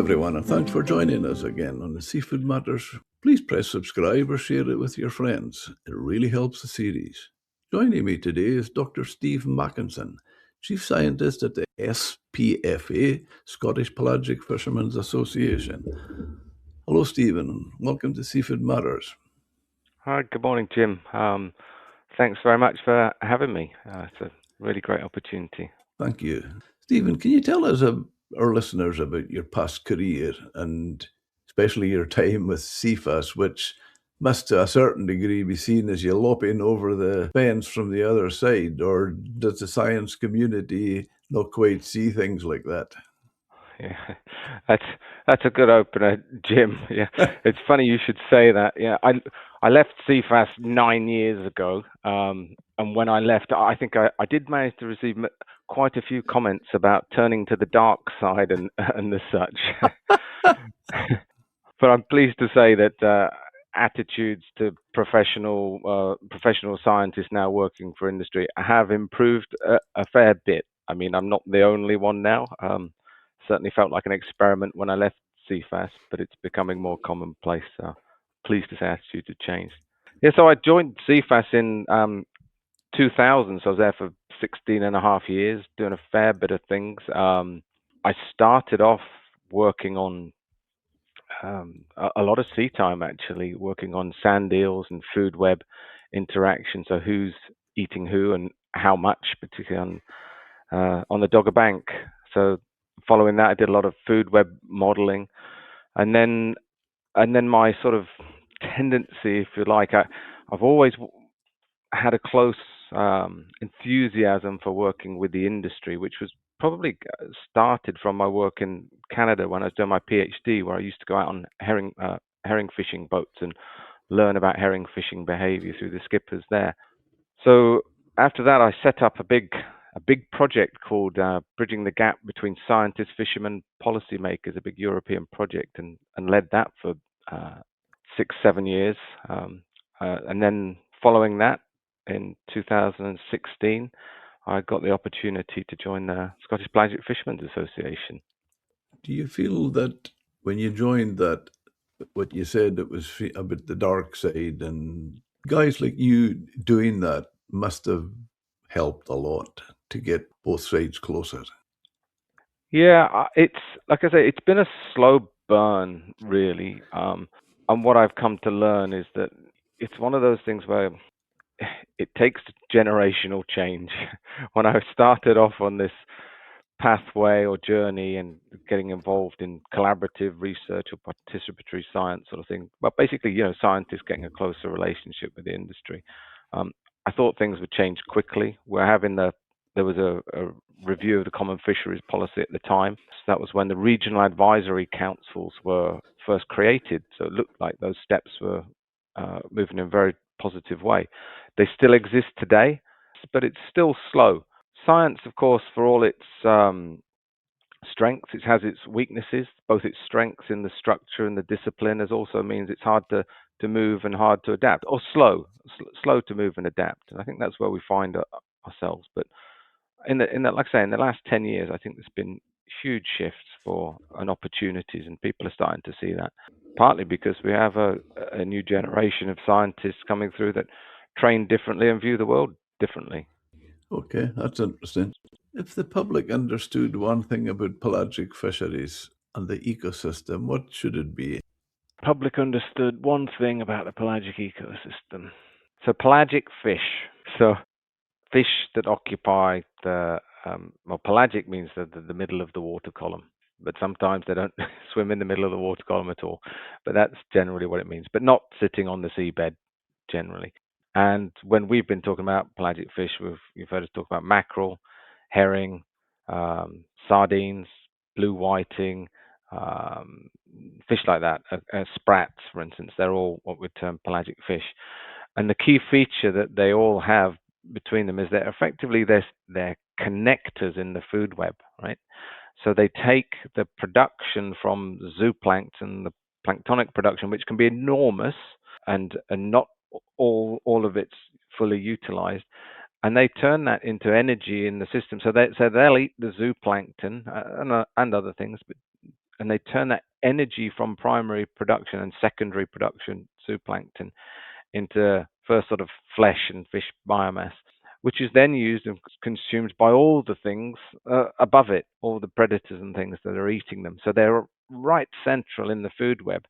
everyone, and thanks for joining us again on the Seafood Matters. Please press subscribe or share it with your friends. It really helps the series. Joining me today is Dr. Steve Mackinson, Chief Scientist at the SPFA, Scottish Pelagic Fishermen's Association. Hello, Stephen, and welcome to Seafood Matters. Hi, good morning, Jim. Thanks very much for having me. It's a really great opportunity. Thank you. Stephen, can you tell us, our listeners, about your past career and especially your time with CFAS, which must to a certain degree be seen as you lopping over the fence from the other side, or does the science community not quite see things like that? Yeah, that's a good opener, Jim. Yeah, it's funny you should say that. Yeah, I left CFAS 9 years ago, and when I left, I think I did manage to receive quite a few comments about turning to the dark side and the such. But I'm pleased to say that attitudes to professional scientists now working for industry have improved a fair bit. I mean, I'm not the only one now. Certainly felt like an experiment when I left CFAS, but it's becoming more commonplace. Pleased to say attitudes have changed. Yeah, so I joined CFAS in 2000, so I was there for 16 and a half years, doing a fair bit of things. I started off working on a lot of sea time, actually, working on sand eels and food web interaction. So who's eating who and how much, particularly on the Dogger Bank. So following that, I did a lot of food web modeling, and then my sort of tendency, if you like, I've always had a close enthusiasm for working with the industry, which was probably started from my work in Canada when I was doing my PhD, where I used to go out on herring fishing boats and learn about herring fishing behavior through the skippers there. So after that, I set up a big project called Bridging the Gap Between Scientists, Fishermen, Policymakers, a big European project, and led that for 6-7 years. And then following that, in 2016, I got the opportunity to join the Scottish Pelagic Fishermen's Association. Do you feel that when you joined that, what you said, it was about the dark side, and guys like you doing that must have helped a lot to get both sides closer? Yeah, it's like I say, it's been a slow burn, really. And what I've come to learn is that it's one of those things where it takes generational change. When I started off on this pathway or journey and getting involved in collaborative research or participatory science sort of thing, but basically, scientists getting a closer relationship with the industry, I thought things would change quickly. There was a review of the common fisheries policy at the time. So that was when the regional advisory councils were first created. So it looked like those steps were moving in a very positive way. They still exist today, but it's still slow. Science, of course, for all its strengths, it has its weaknesses. Both its strengths in the structure and the discipline, as also means it's hard to move and hard to adapt, or slow to move and adapt. And I think that's where we find ourselves. But in that, like I say, in the last 10 years, I think there's been huge shifts for opportunities, and people are starting to see that. Partly because we have a new generation of scientists coming through that train differently and view the world differently. Okay, that's interesting. If the public understood one thing about pelagic fisheries and the ecosystem, what should it be? Public understood one thing about the pelagic ecosystem. So pelagic fish. So fish that occupy pelagic means the middle of the water column. But sometimes they don't swim in the middle of the water column at all. But that's generally what it means. But not sitting on the seabed, generally. And when we've been talking about pelagic fish, you've heard us talk about mackerel, herring, sardines, blue whiting, fish like that, sprats, for instance. They're all what we term pelagic fish. And the key feature that they all have between them is that effectively they're connectors in the food web, right? So they take the production from zooplankton, the planktonic production, which can be enormous and not all of it's fully utilized, and they turn that into energy in the system. So they'll eat the zooplankton and other things, and they turn that energy from primary production and secondary production, zooplankton, into first sort of flesh and fish biomass, which is then used and consumed by all the things above it, all the predators and things that are eating them. So they're right central in the food web.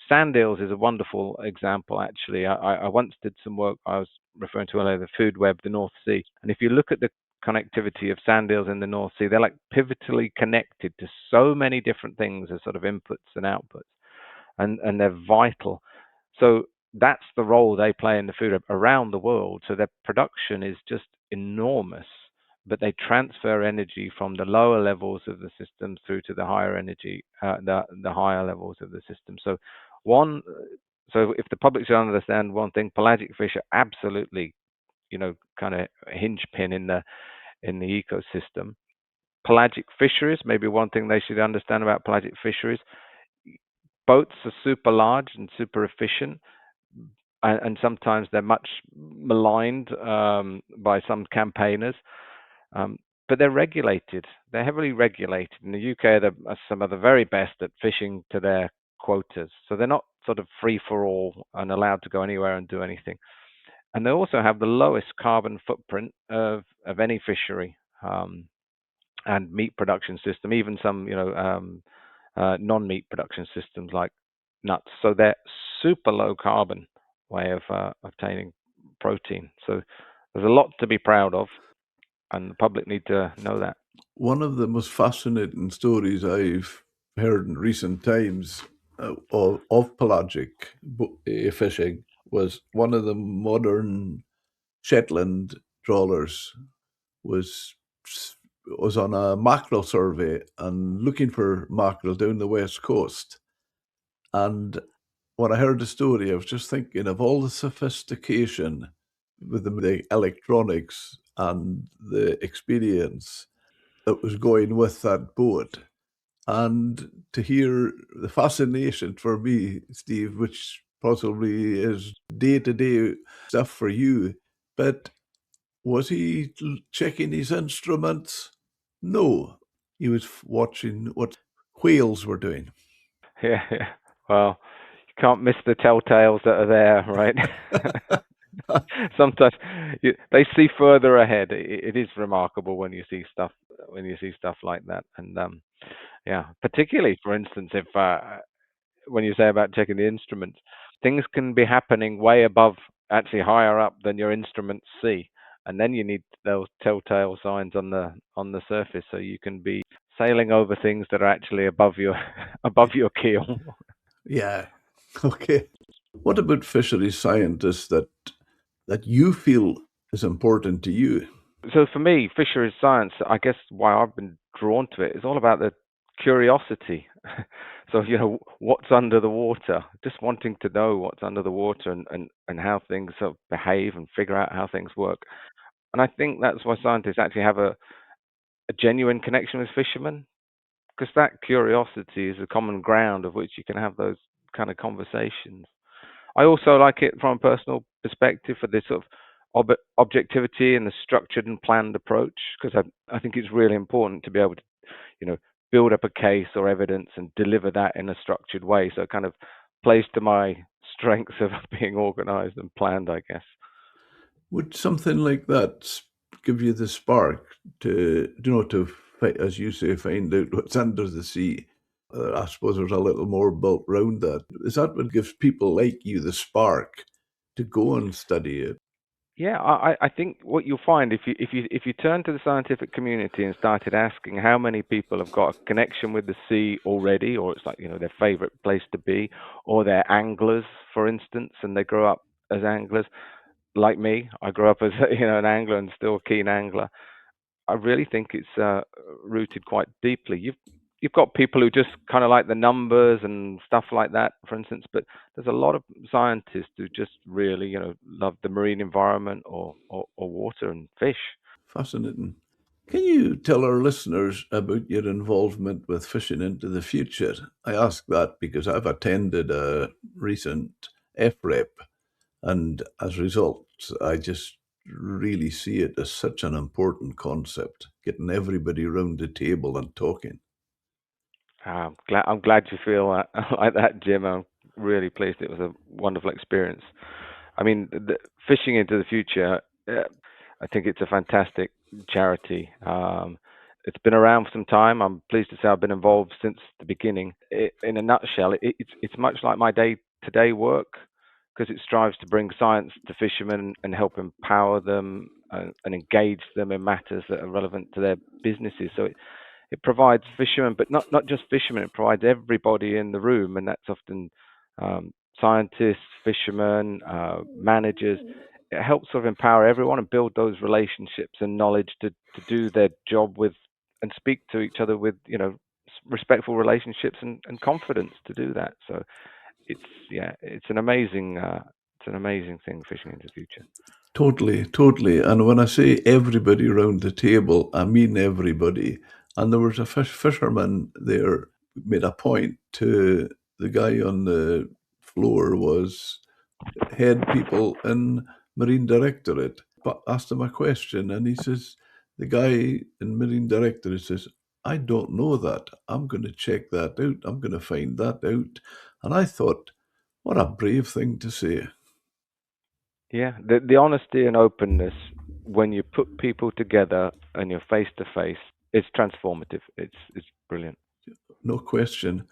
Sand eels is a wonderful example, actually. I once did some work, I was referring to earlier, the food web, the North Sea. And if you look at the connectivity of sand eels in the North Sea, they're like pivotally connected to so many different things as sort of inputs and outputs, and they're vital. So that's the role they play in the food web around the world. So their production is just enormous, but they transfer energy from the lower levels of the system through to the higher energy, the higher levels of the system. So one, so if the public should understand one thing, pelagic fish are absolutely, kind of a hinge pin in the ecosystem. Pelagic fisheries, maybe one thing they should understand about pelagic fisheries, boats are super large and super efficient, and sometimes they're much maligned by some campaigners. But they're regulated. They're heavily regulated. In the UK, they're some of the very best at fishing to their quotas. So they're not sort of free for all and allowed to go anywhere and do anything. And they also have the lowest carbon footprint of any fishery and meat production system, even some non-meat production systems like nuts. So they're super low carbon way of obtaining protein. So there's a lot to be proud of, and the public need to know that. One of the most fascinating stories I've heard in recent times of pelagic fishing was one of the modern Shetland trawlers was was on a mackerel survey and looking for mackerel down the west coast. And when I heard the story, I was just thinking of all the sophistication with the electronics and the experience that was going with that boat. And to hear the fascination for me, Steve, which possibly is day to day stuff for you, but was he checking his instruments? No, he was watching what whales were doing. Yeah, yeah. Well, you can't miss the telltales that are there, right? Sometimes they see further ahead. It is remarkable when you see stuff like that, and yeah, particularly for instance, if when you say about checking the instruments, things can be happening way above, actually higher up than your instruments see, and then you need those telltale signs on the surface so you can be sailing over things that are actually above your above your keel. Yeah. Okay. What about fisheries scientists that you feel is important to you? So for me, fisheries science, I guess why I've been drawn to it is all about the curiosity. So, what's under the water, just wanting to know what's under the water, and how things sort of behave and figure out how things work. And I think that's why scientists actually have a genuine connection with fishermen, because that curiosity is a common ground of which you can have those kind of conversations. I also like it from a personal perspective for this sort of objectivity and the structured and planned approach, because I think it's really important to be able to, you know, build up a case or evidence and deliver that in a structured way. So it kind of plays to my strengths of being organized and planned, I guess. Would something like that give you the spark to, as you say, find out what's under the sea? I suppose there's a little more built round that. Is that what gives people like you the spark to go and study it? Yeah, I think what you'll find if you turn to the scientific community and started asking how many people have got a connection with the sea already, or it's like their favorite place to be, or they're anglers, for instance, and they grow up as anglers, like me. I grew up as an angler and still a keen angler. I really think it's rooted quite deeply. You've got people who just kind of like the numbers and stuff like that, for instance, but there's a lot of scientists who just really, love the marine environment or water and fish. Fascinating. Can you tell our listeners about your involvement with Fishing into the Future? I ask that because I've attended a recent FREP, and as a result, I just really see it as such an important concept, getting everybody around the table and talking. I'm glad you feel like that, Jim. I'm really pleased. It was a wonderful experience. I mean, fishing into the future. I think it's a fantastic charity. It's been around for some time. I'm pleased to say I've been involved since the beginning. In a nutshell, it's much like my day-to-day work because it strives to bring science to fishermen and help empower them and engage them in matters that are relevant to their businesses. So it provides fishermen, but not just fishermen. It provides everybody in the room, and that's often scientists, fishermen, managers. It helps sort of empower everyone and build those relationships and knowledge to do their job with and speak to each other with respectful relationships and confidence to do that. So it's it's an amazing thing fishing into the future. Totally, totally. And when I say everybody around the table, I mean everybody. And there was a fisherman there made a point to the guy on the floor was head people in Marine Directorate. But asked him a question, and he says, the guy in Marine Directorate says, I don't know that. I'm going to check that out. I'm going to find that out. And I thought, what a brave thing to say. Yeah, the honesty and openness when you put people together and you're face to face, it's transformative. It's brilliant. No question.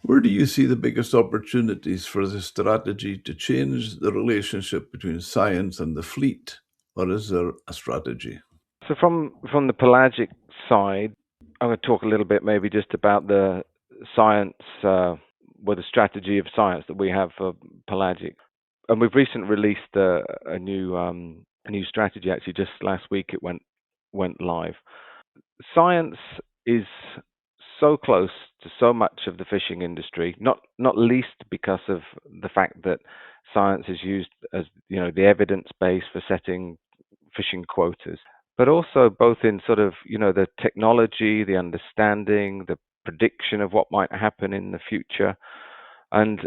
Where do you see the biggest opportunities for the strategy to change the relationship between science and the fleet? Or is there a strategy? So from the pelagic side, I'm going to talk a little bit maybe just about the science, well, the strategy of science that we have for pelagic. And we've recently released a new strategy. Actually, just last week it went live. Science is so close to so much of the fishing industry, not least because of the fact that science is used as the evidence base for setting fishing quotas, but also both in sort of the technology, the understanding, the prediction of what might happen in the future, and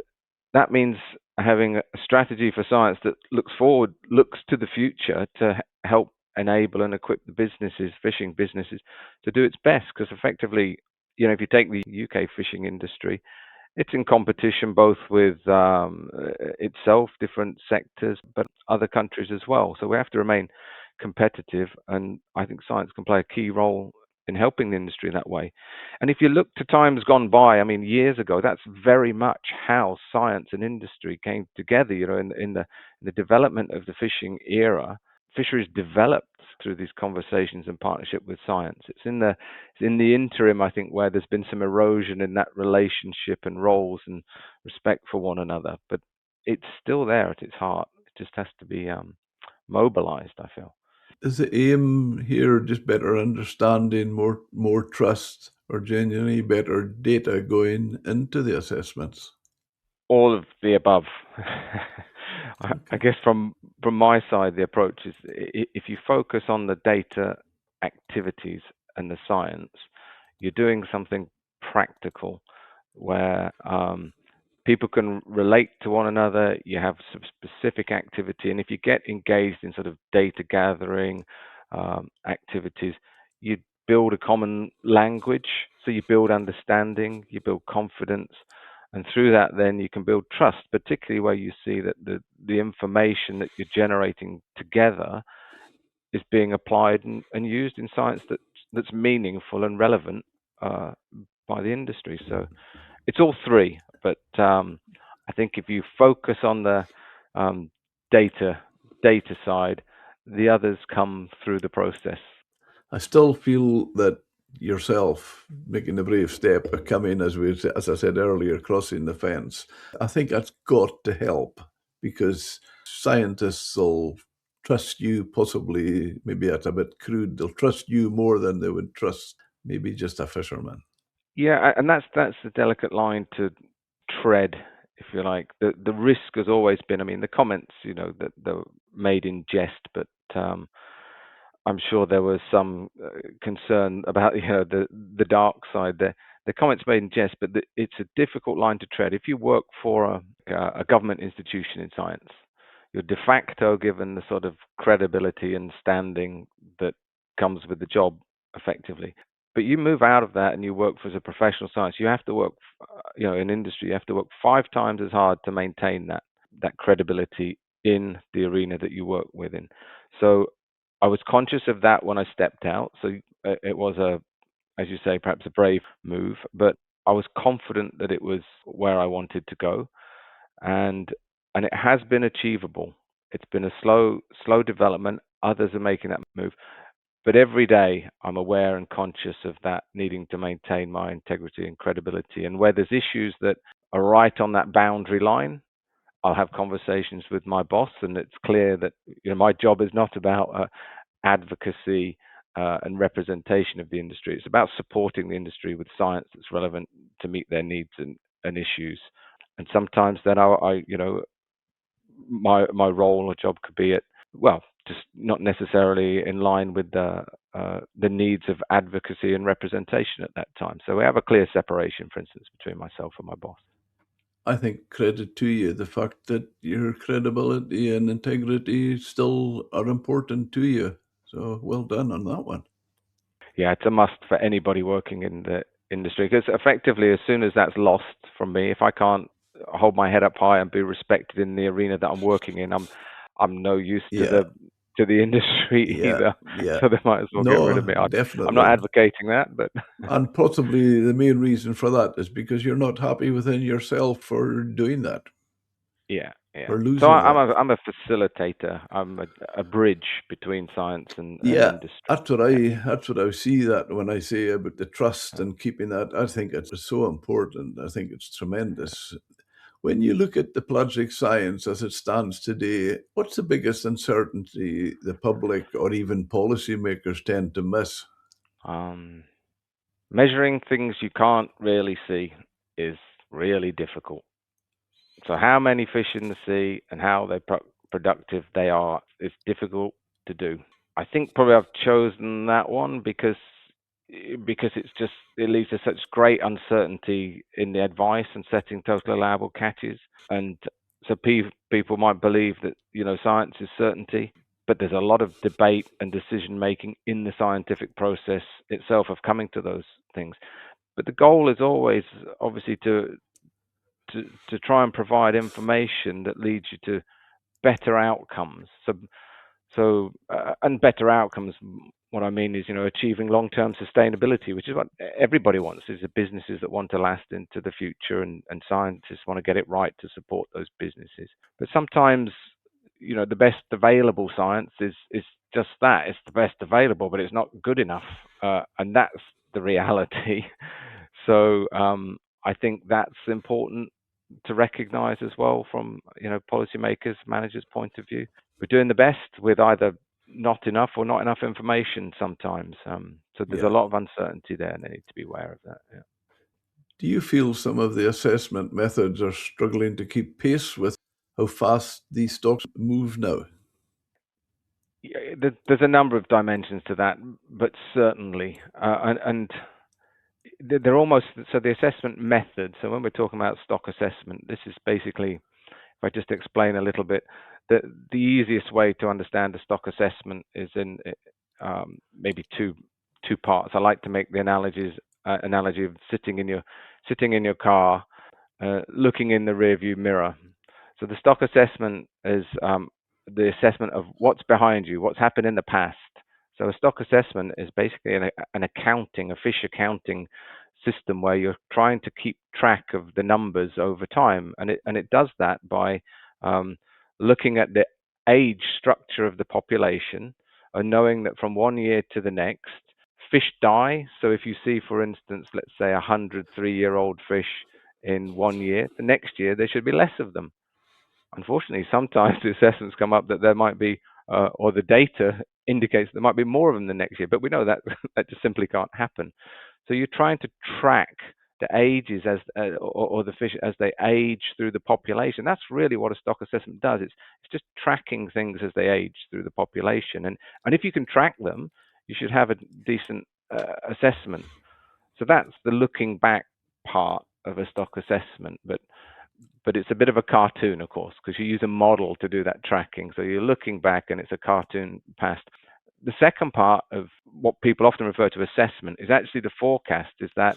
that means having a strategy for science that looks forward, looks to the future to help enable and equip the businesses, fishing businesses, to do its best. Because effectively, if you take the UK fishing industry, it's in competition both with itself, different sectors, but other countries as well. So we have to remain competitive, and I think science can play a key role in helping the industry that way. And if you look to times gone by, I mean, years ago, that's very much how science and industry came together. In the development of the fishing era, fisheries developed through these conversations and partnership with science. It's in the interim, I think, where there's been some erosion in that relationship and roles and respect for one another. But it's still there at its heart. It just has to be mobilized, I feel. Is the aim here just better understanding, more trust, or genuinely better data going into the assessments? All of the above. I Okay. guess from my side, the approach is if you focus on the data activities and the science, you're doing something practical where people can relate to one another. You have some specific activity, and if you get engaged in sort of data gathering activities, you build a common language. So you build understanding, you build confidence, and through that, then you can build trust, particularly where you see that the information that you're generating together is being applied and used in science that's meaningful and relevant by the industry. So it's all three, but I think if you focus on the um, data data side, the others come through the process. I still feel that yourself making the brave step of coming, as I said earlier, crossing the fence. I think that's got to help because scientists will trust you, possibly, maybe that's a bit crude, they'll trust you more than they would trust maybe just a fisherman. Yeah, and that's the delicate line to tread, if you like. The risk has always been. I mean, the comments, that they're made in jest, but I'm sure there was some concern about the dark side there. The comments made in jest, but it's a difficult line to tread. If you work for a government institution in science, you're de facto given the sort of credibility and standing that comes with the job, effectively. But you move out of that and you work for as a professional science. You have to work, in industry. You have to work 5 times as hard to maintain that credibility in the arena that you work within. So I was conscious of that when I stepped out. So it was as you say, perhaps a brave move, but I was confident that it was where I wanted to go, and it has been achievable. It's been a slow development. Others are making that move, but every day I'm aware and conscious of that needing to maintain my integrity and credibility. And where there's issues that are right on that boundary line, I'll have conversations with my boss, and it's clear that my job is not about advocacy and representation of the industry. It's about supporting the industry with science that's relevant to meet their needs and issues. And sometimes then my role or job could be just not necessarily in line with the needs of advocacy and representation at that time. So we have a clear separation, for instance, between myself and my boss. I think credit to you, the fact that your credibility and integrity still are important to you. So well done on that one. Yeah, it's a must for anybody working in the industry, because effectively, as soon as that's lost from me, if I can't hold my head up high and be respected in the arena that I'm working in, I'm no use to Yeah, the industry yeah, either. yeah. So they might as well get rid of No, me. I'm not definitely. advocating that, but And possibly the main reason for that is because you're not happy within yourself for doing that, yeah, yeah. for So losing that. I'm a facilitator. I'm a bridge between science and Yeah, industry. Yeah. that's what I see that when I say about the trust and keeping that. I think it's so important. I think it's tremendous. When you look at the pelagic science as it stands today, what's the biggest uncertainty the public or even policymakers tend to miss? Um, Measuring things you can't really see is really difficult. So how many fish in the sea and how productive they are is difficult to do. I think probably I've chosen that one because it leads to such great uncertainty in the advice and setting total allowable catches. And so people might believe that science is certainty, but there's a lot of debate and decision making in the scientific process itself of coming to those things. But the goal is always obviously to try and provide information that leads you to better outcomes. And better outcomes. What I mean is, achieving long-term sustainability, which is what everybody wants. Is the businesses that want to last into the future, and scientists want to get it right to support those businesses. But sometimes, the best available science is just that. It's the best available, but it's not good enough, and that's the reality. So I think that's important to recognise as well from policymakers, managers' point of view. We're doing the best with either not enough or not enough information sometimes. So there's a Yeah. lot of uncertainty there, and they need to be aware of that. Yeah. Do you feel some of the assessment methods are struggling to keep pace with how fast these stocks move now? Yeah, there's a number of dimensions to that, but certainly, and they're almost so the assessment method. So when we're talking about stock assessment, this is basically, if I just explain a little bit, the easiest way to understand a stock assessment is in maybe two parts. I like to make the analogy of sitting in your car, looking in the rearview mirror. So the stock assessment is the assessment of what's behind you, what's happened in the past. So a stock assessment is basically an accounting, a fish accounting system where you're trying to keep track of the numbers over time, and it does that by looking at the age structure of the population and knowing that from one year to the next, fish die. So if you see, for instance, let's say 103-year-old fish in one year, the next year there should be less of them. Unfortunately, sometimes the assessments come up that there might be, or the data indicates there might be more of them the next year, but we know that that just simply can't happen. So you're trying to track the ages or the fish as they age through the population. That's really what a stock assessment does. It's just tracking things as they age through the population, and if you can track them, you should have a decent assessment. So that's the looking back part of a stock assessment, but it's a bit of a cartoon, of course, because you use a model to do that tracking. So you're looking back, and it's a cartoon past. The second part of what people often refer to assessment is actually the forecast. Is that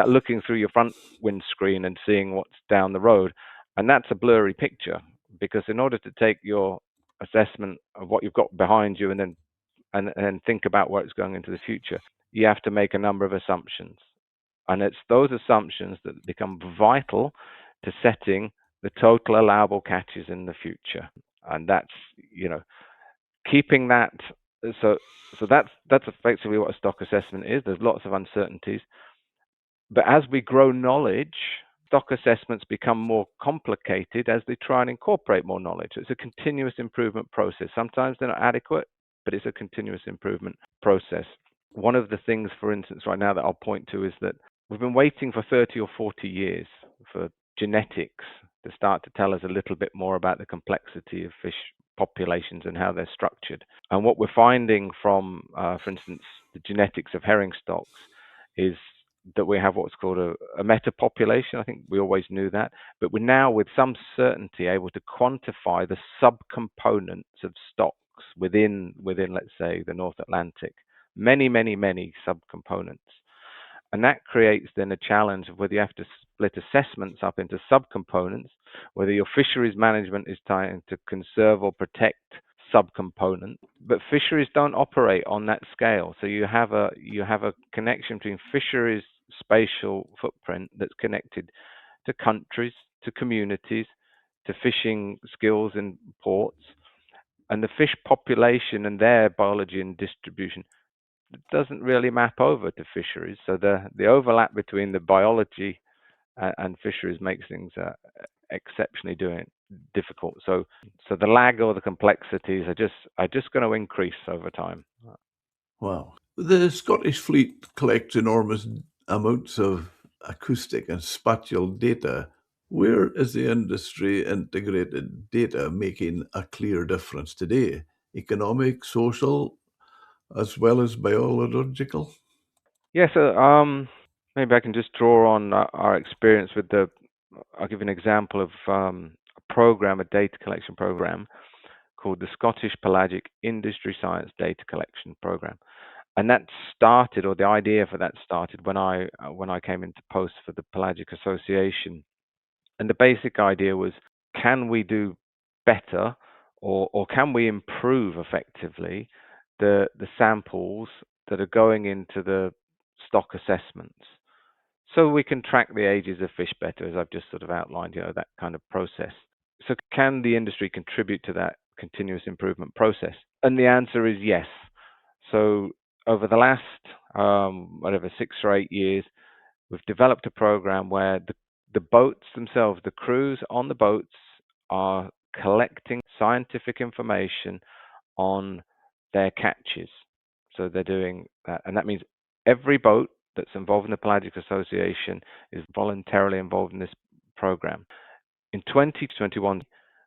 looking through your front windscreen and seeing what's down the road, and that's a blurry picture because in order to take your assessment of what you've got behind you and then think about where it's going into the future, you have to make a number of assumptions, and it's those assumptions that become vital to setting the total allowable catches in the future, and that's keeping that. So that's effectively what a stock assessment is. There's lots of uncertainties, but as we grow knowledge, stock assessments become more complicated as they try and incorporate more knowledge. It's a continuous improvement process. Sometimes they're not adequate, but it's a continuous improvement process. One of the things, for instance, right now that I'll point to is that we've been waiting for 30 or 40 years for genetics to start to tell us a little bit more about the complexity of fish populations and how they're structured. And what we're finding from, for instance, the genetics of herring stocks is that we have what's called a meta population. I think we always knew that, but we're now with some certainty able to quantify the subcomponents of stocks within let's say the North Atlantic. Many subcomponents. And that creates then a challenge of whether you have to split assessments up into subcomponents, whether your fisheries management is trying to conserve or protect subcomponents. But fisheries don't operate on that scale. So you have a connection between fisheries spatial footprint that's connected to countries, to communities, to fishing skills in ports, and the fish population and their biology and distribution doesn't really map over to fisheries. So the overlap between the biology and fisheries makes things exceptionally difficult. So the lag or the complexities are just going to increase over time. Wow. The Scottish fleet collects enormous amounts of acoustic and spatial data. Where is the industry integrated data making a clear difference today? Economic, social, as well as biological? Yeah, so maybe I can just draw on our experience with I'll give you an example of a program, a data collection program called the Scottish Pelagic Industry Science Data Collection Program. And that started, or the idea for that started when I came into post for the Pelagic Association. And the basic idea was, can we do better, or can we improve effectively the samples that are going into the stock assessments, so we can track the ages of fish better, as I've just sort of outlined, that kind of process. So can the industry contribute to that continuous improvement process? And the answer is yes. So over the last, 6 or 8 years, we've developed a program where the boats themselves, the crews on the boats, are collecting scientific information on their catches. So they're doing that, and that means every boat that's involved in the Pelagic Association is voluntarily involved in this program. In 2021,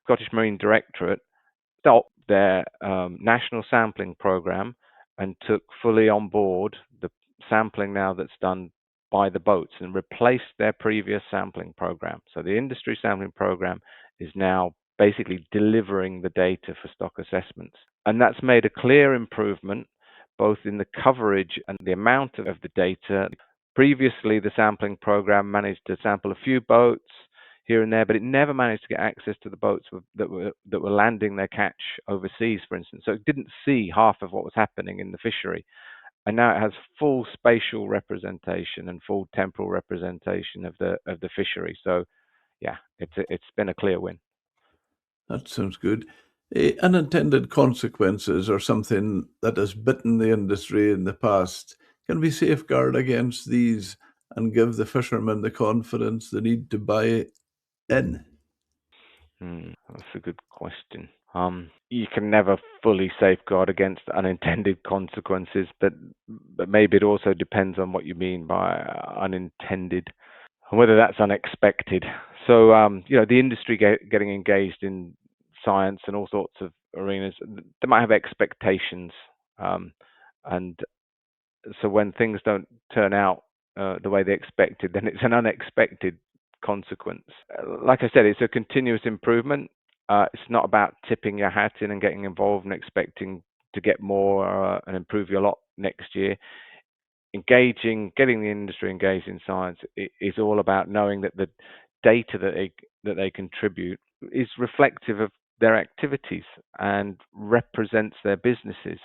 Scottish Marine Directorate stopped their national sampling program and took fully on board the sampling now that's done by the boats and replaced their previous sampling program. So the industry sampling program is now basically delivering the data for stock assessments. And that's made a clear improvement both in the coverage and the amount of the data. Previously, the sampling program managed to sample a few boats here and there, but it never managed to get access to the boats that were landing their catch overseas, for instance. So it didn't see half of what was happening in the fishery. And now it has full spatial representation and full temporal representation of the fishery. So yeah, it's been a clear win. That sounds good. Unintended consequences are something that has bitten the industry in the past. Can we safeguard against these and give the fishermen the confidence they need to buy in? That's a good question. You can never fully safeguard against unintended consequences, but maybe it also depends on what you mean by unintended, and whether that's unexpected. So, the industry getting engaged in science and all sorts of arenas, they might have expectations, and so when things don't turn out the way they expected, then it's an unexpected consequence. Like I said, it's a continuous improvement. It's not about tipping your hat in and getting involved and expecting to get more and improve your lot next year. Getting the industry engaged in science is all about knowing that the data that they contribute is reflective of their activities and represents their businesses.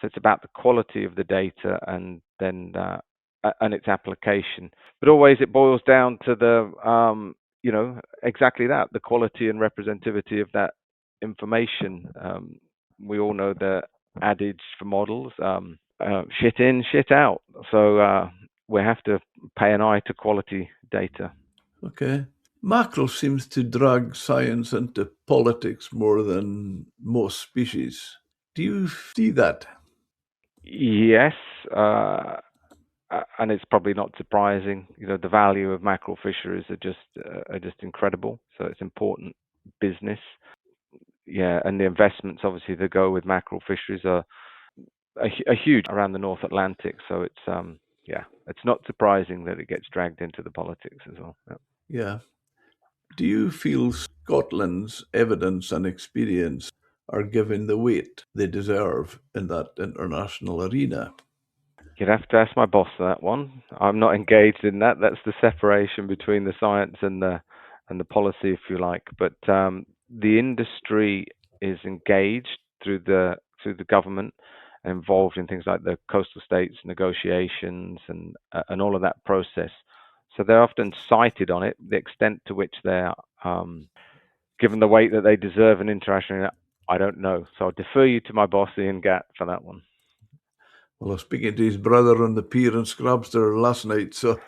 So it's about the quality of the data and its application. But always it boils down to exactly that, the quality and representativity of that information. We all know the adage for models. Shit in, shit out. So we have to pay an eye to quality data. Okay. Mackerel seems to drag science into politics more than most species. Do you see that? Yes, and it's probably not surprising. The value of mackerel fisheries are just incredible. So it's important business. Yeah, and the investments obviously that go with mackerel fisheries are huge around the North Atlantic. So it's not surprising that it gets dragged into the politics as well. Yeah. Yeah. Do you feel Scotland's evidence and experience are given the weight they deserve in that international arena? You'd have to ask my boss that one. I'm not engaged in that. That's the separation between the science and the policy, if you like. But the industry is engaged through the government, involved in things like the coastal states negotiations and all of that process. So they're often cited on it. The extent to which they're given the weight that they deserve in international, I don't know. So I'll defer you to my boss, Ian Gatt, for that one. Well, I was speaking to his brother on the pier in Scrabster last night, so.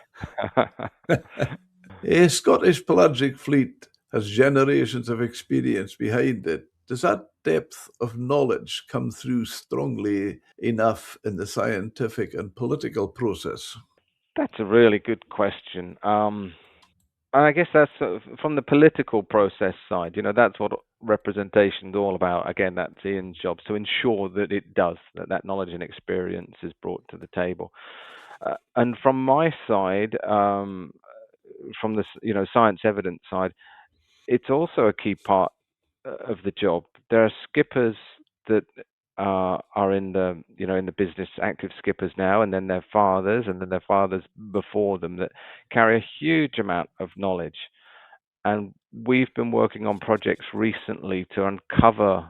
A Scottish Pelagic Fleet has generations of experience behind it. Does that depth of knowledge come through strongly enough in the scientific and political process? That's a really good question. I guess that's from the political process side. That's what representation is all about. Again, that's Ian's job to ensure that it does, that knowledge and experience is brought to the table. And from my side, from the science evidence side, it's also a key part of the job. There are skippers that are in the in the business, active skippers now, and then their fathers, and then their fathers before them, that carry a huge amount of knowledge. And we've been working on projects recently to uncover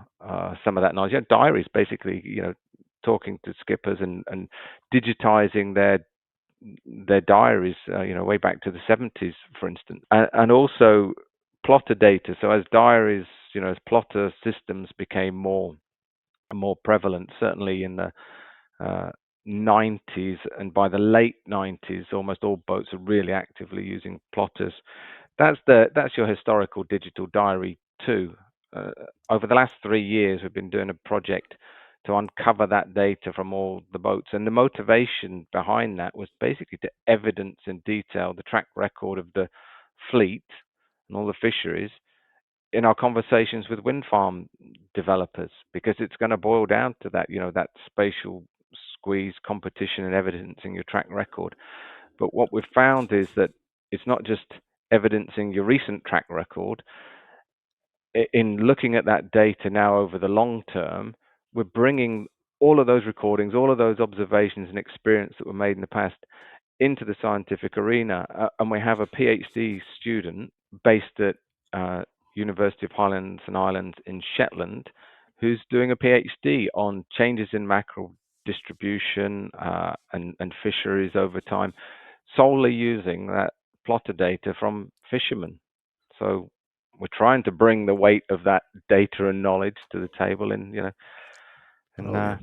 some of that knowledge. Diaries, basically, talking to skippers and digitizing their diaries, way back to the 70s, for instance, and also plotter data. So as diaries, as plotter systems became more prevalent, certainly in the 90s, and by the late 90s, almost all boats are really actively using plotters. That's your historical digital diary too. Over the last 3 years, we've been doing a project to uncover that data from all the boats, and the motivation behind that was basically to evidence in detail the track record of the fleet and all the fisheries in our conversations with wind farm developers, because it's going to boil down to that, that spatial squeeze competition and evidencing your track record. But what we've found is that it's not just evidencing your recent track record. In looking at that data now over the long term, we're bringing all of those recordings, all of those observations and experience that were made in the past into the scientific arena. And we have a PhD student based at University of Highlands and Islands in Shetland who's doing a PhD on changes in mackerel distribution and fisheries over time, solely using that plotter data from fishermen. So we're trying to bring the weight of that data and knowledge to the table,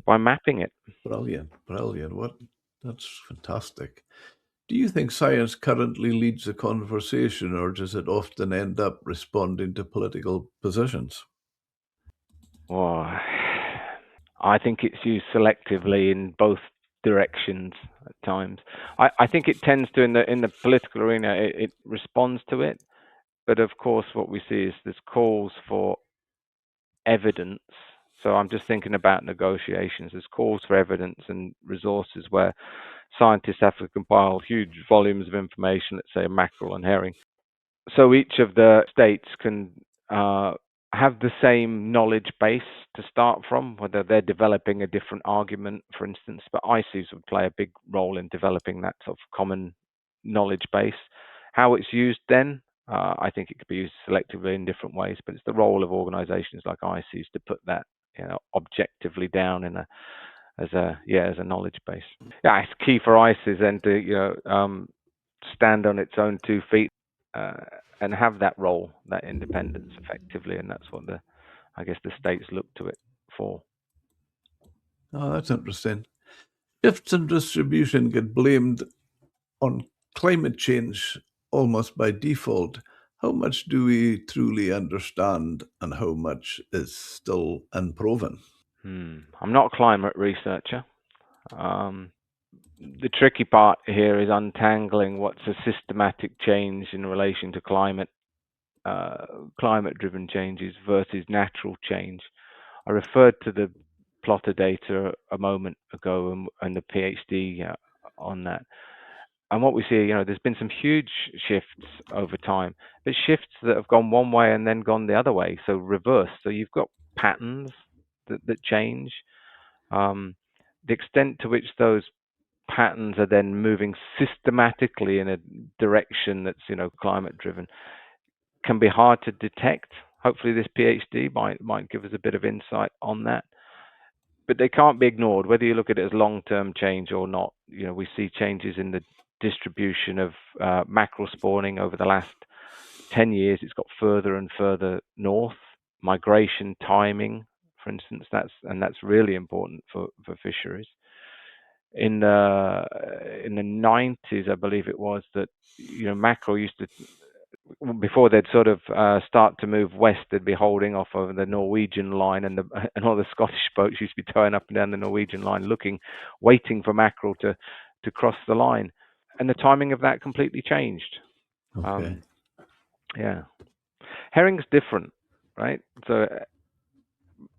by mapping it. Brilliant. That's fantastic. Do you think science currently leads the conversation, or does it often end up responding to political positions? Oh, I think it's used selectively in both directions at times. I think it tends to, in the political arena, it responds to it. But of course, what we see is there's calls for evidence. So I'm just thinking about negotiations. There's calls for evidence and resources where scientists have to compile huge volumes of information, let's say mackerel and herring. So each of the states can have the same knowledge base to start from, whether they're developing a different argument, for instance. But ICES would play a big role in developing that sort of common knowledge base. How it's used then, I think it could be used selectively in different ways, but it's the role of organizations like ICES to put that, objectively down in a as a knowledge base. Yeah, it's key for ICES then to stand on its own 2 feet uh, and have that role, that independence, effectively, and that's what I guess the states look to it for. Oh, that's interesting. Shifts in distribution get blamed on climate change almost by default. How much do we truly understand and how much is still unproven? I'm not a climate researcher. Um, the tricky part here is untangling what's a systematic change in relation to climate-driven changes versus natural change. I referred to the plotter data a moment ago and the PhD on that. And what we see, there's been some huge shifts over time, but shifts that have gone one way and then gone the other way, so reverse. So you've got patterns that change. The extent to which those patterns are then moving systematically in a direction that's, climate driven can be hard to detect. Hopefully, this PhD might give us a bit of insight on that. But they can't be ignored, whether you look at it as long-term change or not. We see changes in the distribution of mackerel spawning over the last 10 years. It's got further and further north. Migration timing, for instance, that's really important for fisheries. In the 90s, I believe it was, that mackerel used to, before they'd sort of start to move west, they'd be holding off over the Norwegian line, and all the Scottish boats used to be towing up and down the Norwegian line, waiting for mackerel to cross the line, and the timing of that completely changed. Okay. Yeah, herring's different, right? So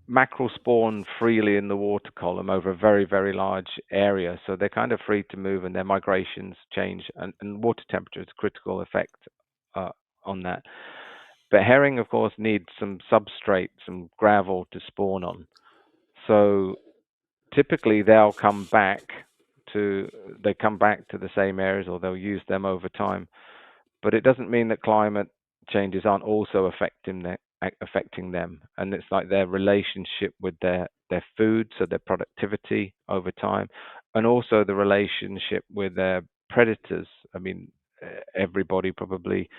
mackerel spawn freely in the water column over a very, very large area, so they're kind of free to move, and their migrations change, and water temperature is a critical effect on that. But herring, of course, need some substrate, some gravel to spawn on. So typically they'll come back to the same areas, or they'll use them over time. But it doesn't mean that climate changes aren't also affecting them. And it's like their relationship with their food, so their productivity over time, and also the relationship with their predators. I mean, everybody probably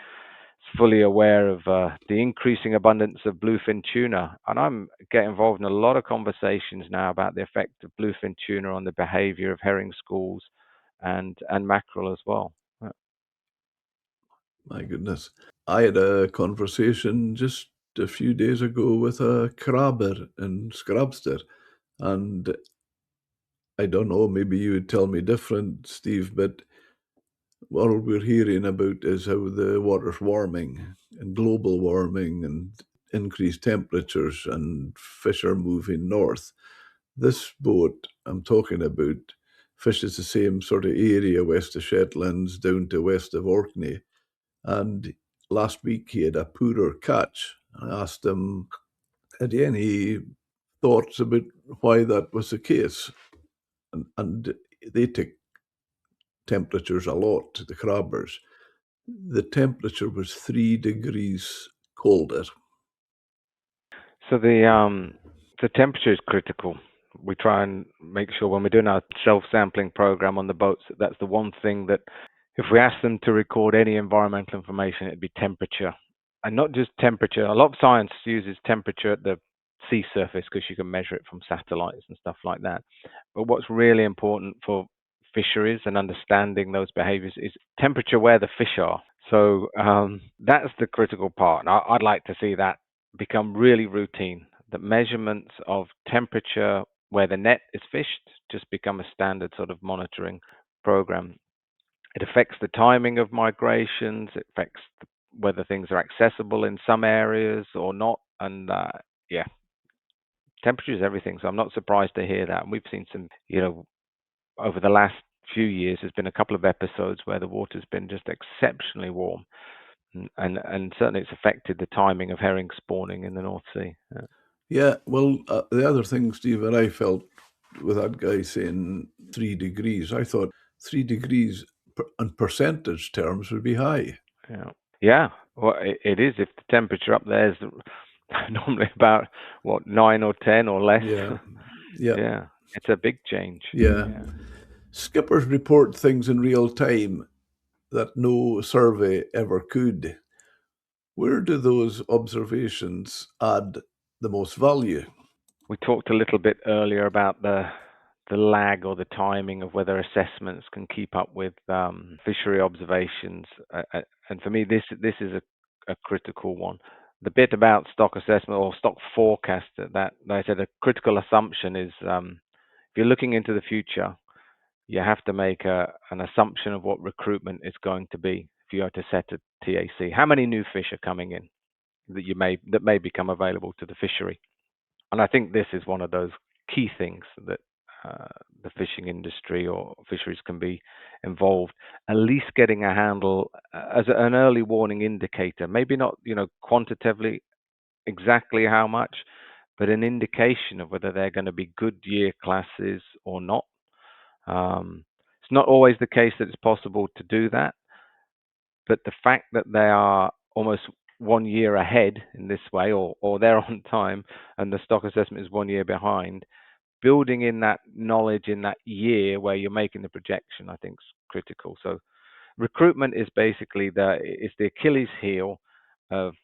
fully aware of the increasing abundance of bluefin tuna, and I'm getting involved in a lot of conversations now about the effect of bluefin tuna on the behavior of herring schools and mackerel as well. My goodness. I had a conversation just a few days ago with a crabber in Scrabster, and I don't know, maybe you would tell me different, Steve, but all we're hearing about is how the water's warming and global warming and increased temperatures and fish are moving north. This boat I'm talking about fishes the same sort of area west of Shetlands down to west of Orkney. And last week he had a poorer catch. I asked him, had he any thoughts about why that was the case? And they take temperatures a lot, the crabbers. The temperature was 3 degrees colder. So the temperature is critical. We try and make sure when we're doing our self-sampling program on the boats that that's the one thing that if we ask them to record any environmental information, it'd be temperature. And not just temperature. A lot of science uses temperature at the sea surface because you can measure it from satellites and stuff like that. But what's really important for fisheries and understanding those behaviors is temperature where the fish are. So that's the critical part. I'd like to see that become really routine. The measurements of temperature where the net is fished just become a standard sort of monitoring program. It affects the timing of migrations. It affects whether things are accessible in some areas or not. And yeah, temperature is everything. So I'm not surprised to hear that. And we've seen some, over the last few years, there's been a couple of episodes where the water's been just exceptionally warm. and certainly it's affected the timing of herring spawning in the North Sea. Yeah. Yeah, well, the other thing, Steve, and I felt with that guy saying 3 degrees, I thought 3 degrees in percentage terms would be high. Yeah. Yeah. Well, it is if the temperature up there is normally about what 9 or 10 or less. Yeah, yeah, Yeah, it's a big change. yeah. Yeah. Skippers report things in real time that no survey ever could. Where do those observations add the most value? We talked a little bit earlier about the lag or the timing of whether assessments can keep up with fishery observations, and for me, this is a critical one. The bit about stock assessment or stock forecast that they said a critical assumption is if you're looking into the future, you have to make an assumption of what recruitment is going to be if you are to set a TAC. How many new fish are coming in that may become available to the fishery? And I think this is one of those key things that uh, the fishing industry or fisheries can be involved. At least getting a handle as an early warning indicator, maybe not quantitatively exactly how much, but an indication of whether they're going to be good year classes or not. It's not always the case that it's possible to do that, but the fact that they are almost 1 year ahead in this way, or they're on time, and the stock assessment is 1 year behind, building in that knowledge in that year where you're making the projection, I think is critical. So recruitment is basically the Achilles heel of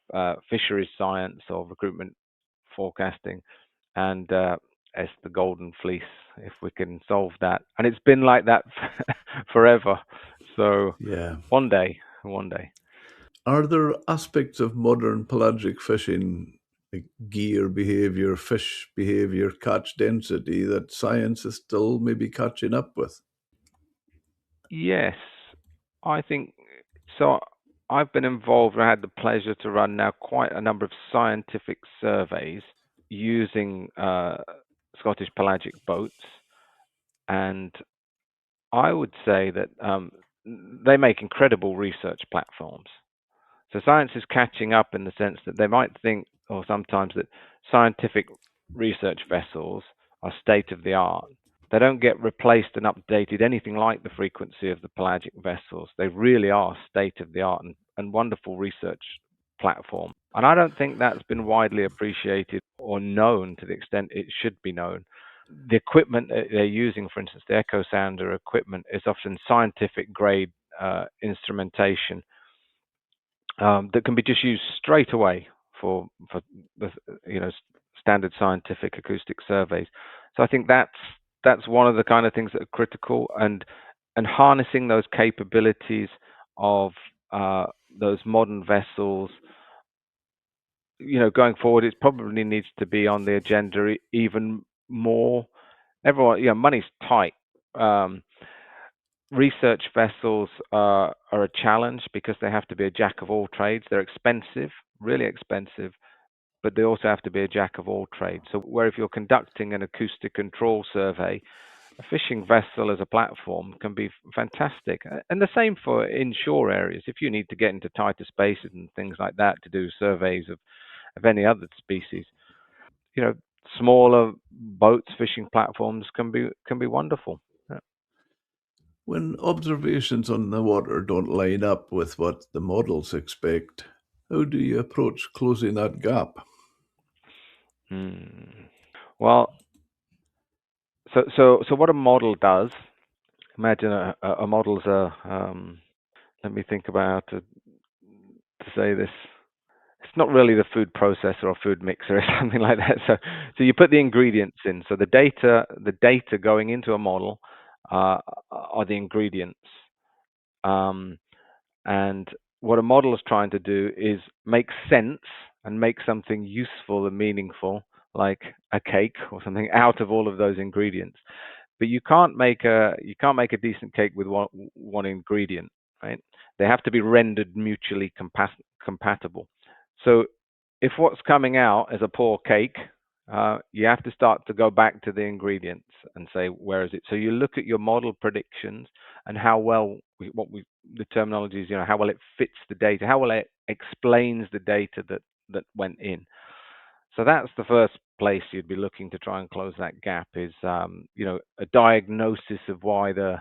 fisheries science or recruitment forecasting, and it's the golden fleece if we can solve that. And it's been like that forever. So Yeah. one day. Are there aspects of modern pelagic fishing, like gear behavior, fish behavior, catch density, that science is still maybe catching up with? Yes, I think so. I've been involved. I had the pleasure to run now quite a number of scientific surveys using Scottish pelagic boats, and I would say that they make incredible research platforms. So science is catching up in the sense that they might think, or sometimes that scientific research vessels are state of the art. They don't get replaced and updated anything like the frequency of the pelagic vessels. They really are state of the art and wonderful research platform. And I don't think that's been widely appreciated or known to the extent it should be known. The equipment that they're using, for instance, the echo sounder equipment, is often scientific grade instrumentation that can be just used straight away for the standard scientific acoustic surveys. So I think that's one of the kind of things that are critical, and harnessing those capabilities of those modern vessels. Going forward, it probably needs to be on the agenda even more. Everyone, money's tight. Um, Research vessels are a challenge because they have to be a jack of all trades. They're expensive, really expensive, but they also have to be a jack of all trades. So, where if you're conducting an acoustic control survey, a fishing vessel as a platform can be fantastic. And the same for inshore areas. If you need to get into tighter spaces and things like that to do surveys of any other species, you know, smaller boats, fishing platforms can be wonderful. When observations on the water don't line up with what the models expect, how do you approach closing that gap? Hmm. Well, so what a model does. Imagine a model's a. Let me think about how to say this. It's not really the food processor or food mixer or something like that. So you put the ingredients in. So the data going into a model uh, are the ingredients. Um, and what a model is trying to do is make sense and make something useful and meaningful, like a cake or something, out of all of those ingredients. But you can't make a decent cake with one ingredient, right? They have to be rendered mutually compatible. So if what's coming out is a poor cake, You have to start to go back to the ingredients and say, where is it? So you look at your model predictions and how well the terminology is, how well it fits the data, how well it explains the data that went in. So that's the first place you'd be looking to try and close that gap is, a diagnosis of why the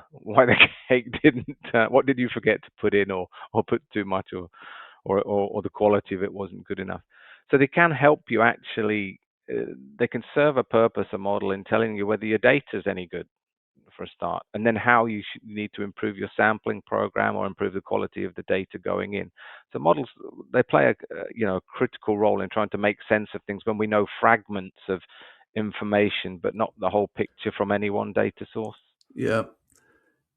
cake didn't. What did you forget to put in, or put too much, or the quality of it wasn't good enough. So they can help you actually. They can serve a purpose, a model, in telling you whether your data is any good for a start, and then how you need to improve your sampling program or improve the quality of the data going in. So models, they play a critical role in trying to make sense of things when we know fragments of information, but not the whole picture from any one data source. Yeah,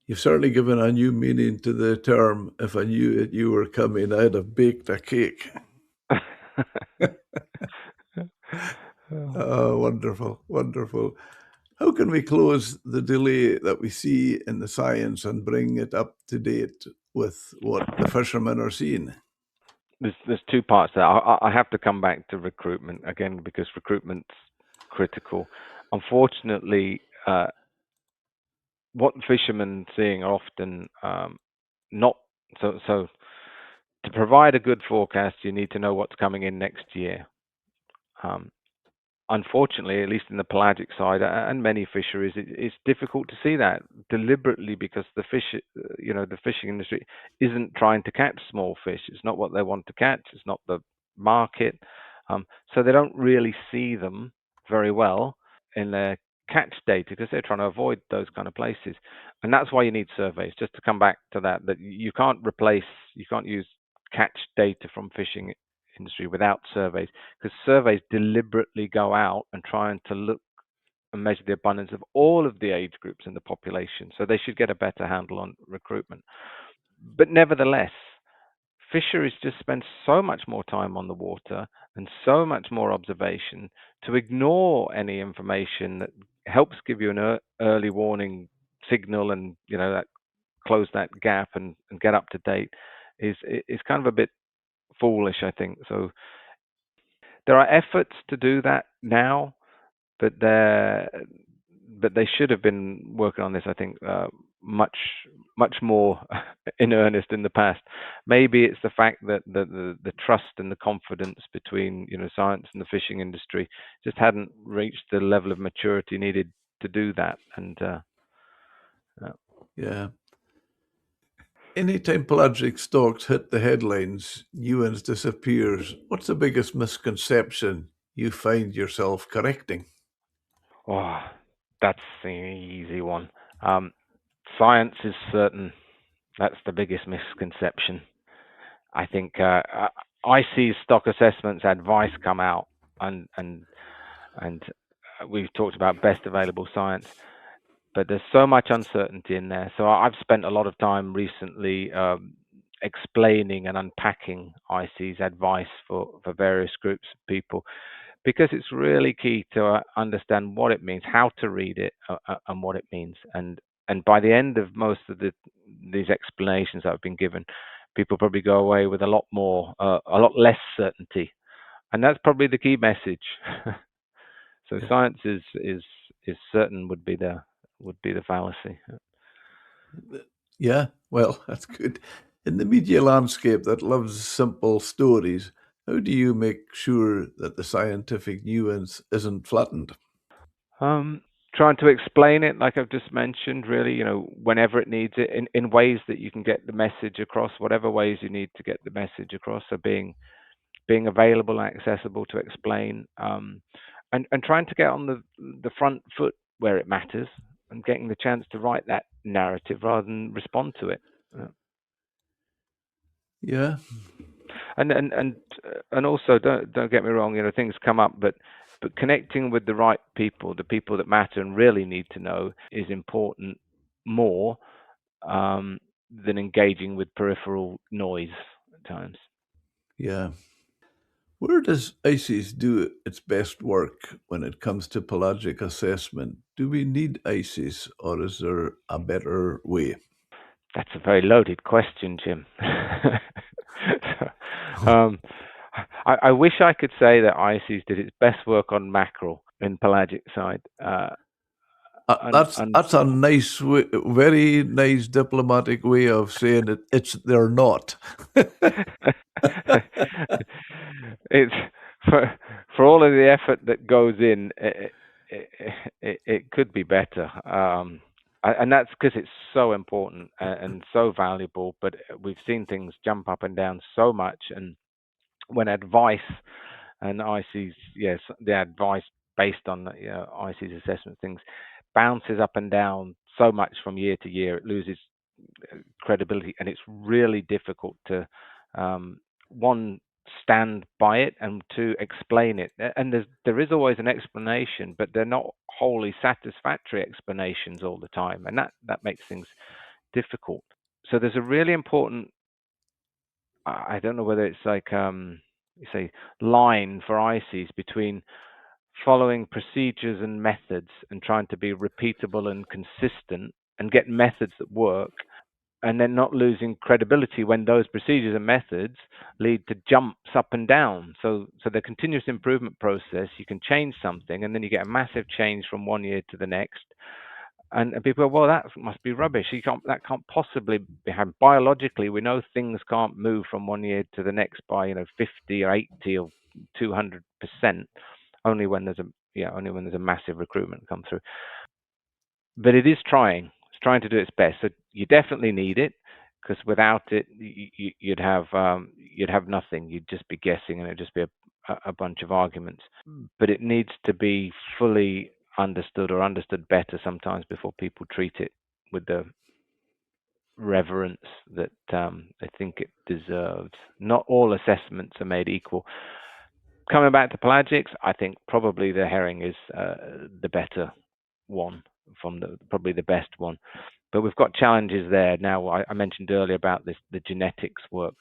you've certainly given a new meaning to the term. If I knew it, you were coming, I'd have baked a cake. Oh, wonderful, wonderful. How can we close the delay that we see in the science and bring it up to date with what the fishermen are seeing? There's two parts there. I have to come back to recruitment again because recruitment's critical. Unfortunately, what fishermen are seeing are often not so. So to provide a good forecast, you need to know what's coming in next year. Um, Unfortunately, at least in the pelagic side and many fisheries, it's difficult to see that deliberately because the fishing industry isn't trying to catch small fish. It's not what they want to catch. It's not the market. So they don't really see them very well in their catch data because they're trying to avoid those kind of places. And that's why you need surveys. Just to come back to that you can't use catch data from fishing industry without surveys, because surveys deliberately go out and trying to look and measure the abundance of all of the age groups in the population. So they should get a better handle on recruitment. But nevertheless, fisheries just spend so much more time on the water and so much more observation to ignore any information that helps give you an early warning signal, and that close that gap and get up to date is kind of a bit foolish, I think. So there are efforts to do that now, but they should have been working on this, I think, much more in earnest in the past. Maybe it's the fact that the trust and the confidence between science and the fishing industry just hadn't reached the level of maturity needed to do that. And Yeah. Anytime pelagic stocks hit the headlines, Newlands disappears. What's the biggest misconception you find yourself correcting? oh, that's an easy one. Um, Science is certain. That's the biggest misconception. I think I see stock assessments advice come out, and we've talked about best available science, but there's so much uncertainty in there. So I've spent a lot of time recently explaining and unpacking IC's advice for various groups of people, because it's really key to understand what it means, how to read it, and what it means. And by the end of most of these explanations that have been given, people probably go away with a lot less certainty, and that's probably the key message. So Yeah. science is certain would be the fallacy. Yeah, well, that's good. In the media landscape that loves simple stories, how do you make sure that the scientific nuance isn't flattened? Um, Trying to explain it, like I've just mentioned, really, whenever it needs it, in ways that you can get the message across, whatever ways you need to get the message across. So being available and accessible to explain, and trying to get on the front foot where it matters, and getting the chance to write that narrative rather than respond to it. Uh, Yeah, and also, don't get me wrong, things come up, but connecting with the right people, the people that matter and really need to know, is important more um, than engaging with peripheral noise at times. yeah. Where does ICES do its best work when it comes to pelagic assessment? Do we need ICES or is there a better way? That's a very loaded question, Jim. um, I wish I could say that ICES did its best work on mackerel in pelagic side. And That's a nice, very nice diplomatic way of saying it. They're not. it's for all of the effort that goes in, it could be better. And that's because it's so important and so valuable. But we've seen things jump up and down so much, and when advice and IC's, yes, the advice based on IC's assessment things bounces up and down so much from year to year, it loses credibility, and it's really difficult to one, stand by it, and two, explain it. And there is always an explanation, but they're not wholly satisfactory explanations all the time, and that makes things difficult. So there's a really important, I don't know whether it's like you say, line for ICs between following procedures and methods and trying to be repeatable and consistent and get methods that work, and then not losing credibility when those procedures and methods lead to jumps up and down. So the continuous improvement process, you can change something and then you get a massive change from one year to the next. And people go, well, that must be rubbish. That can't possibly be happening. Biologically, we know things can't move from one year to the next by 50 or 80 or 200%. Only when there's a massive recruitment come through. But it is trying. It's trying to do its best. So you definitely need it, because without it, you'd have nothing. You'd just be guessing, and it'd just be a bunch of arguments. But it needs to be fully understood, or understood better sometimes, before people treat it with the reverence that I think it deserves. Not all assessments are made equal. Coming back to pelagics, I think probably the herring is the better one, probably the best one. But we've got challenges there now. I mentioned earlier about the genetics work,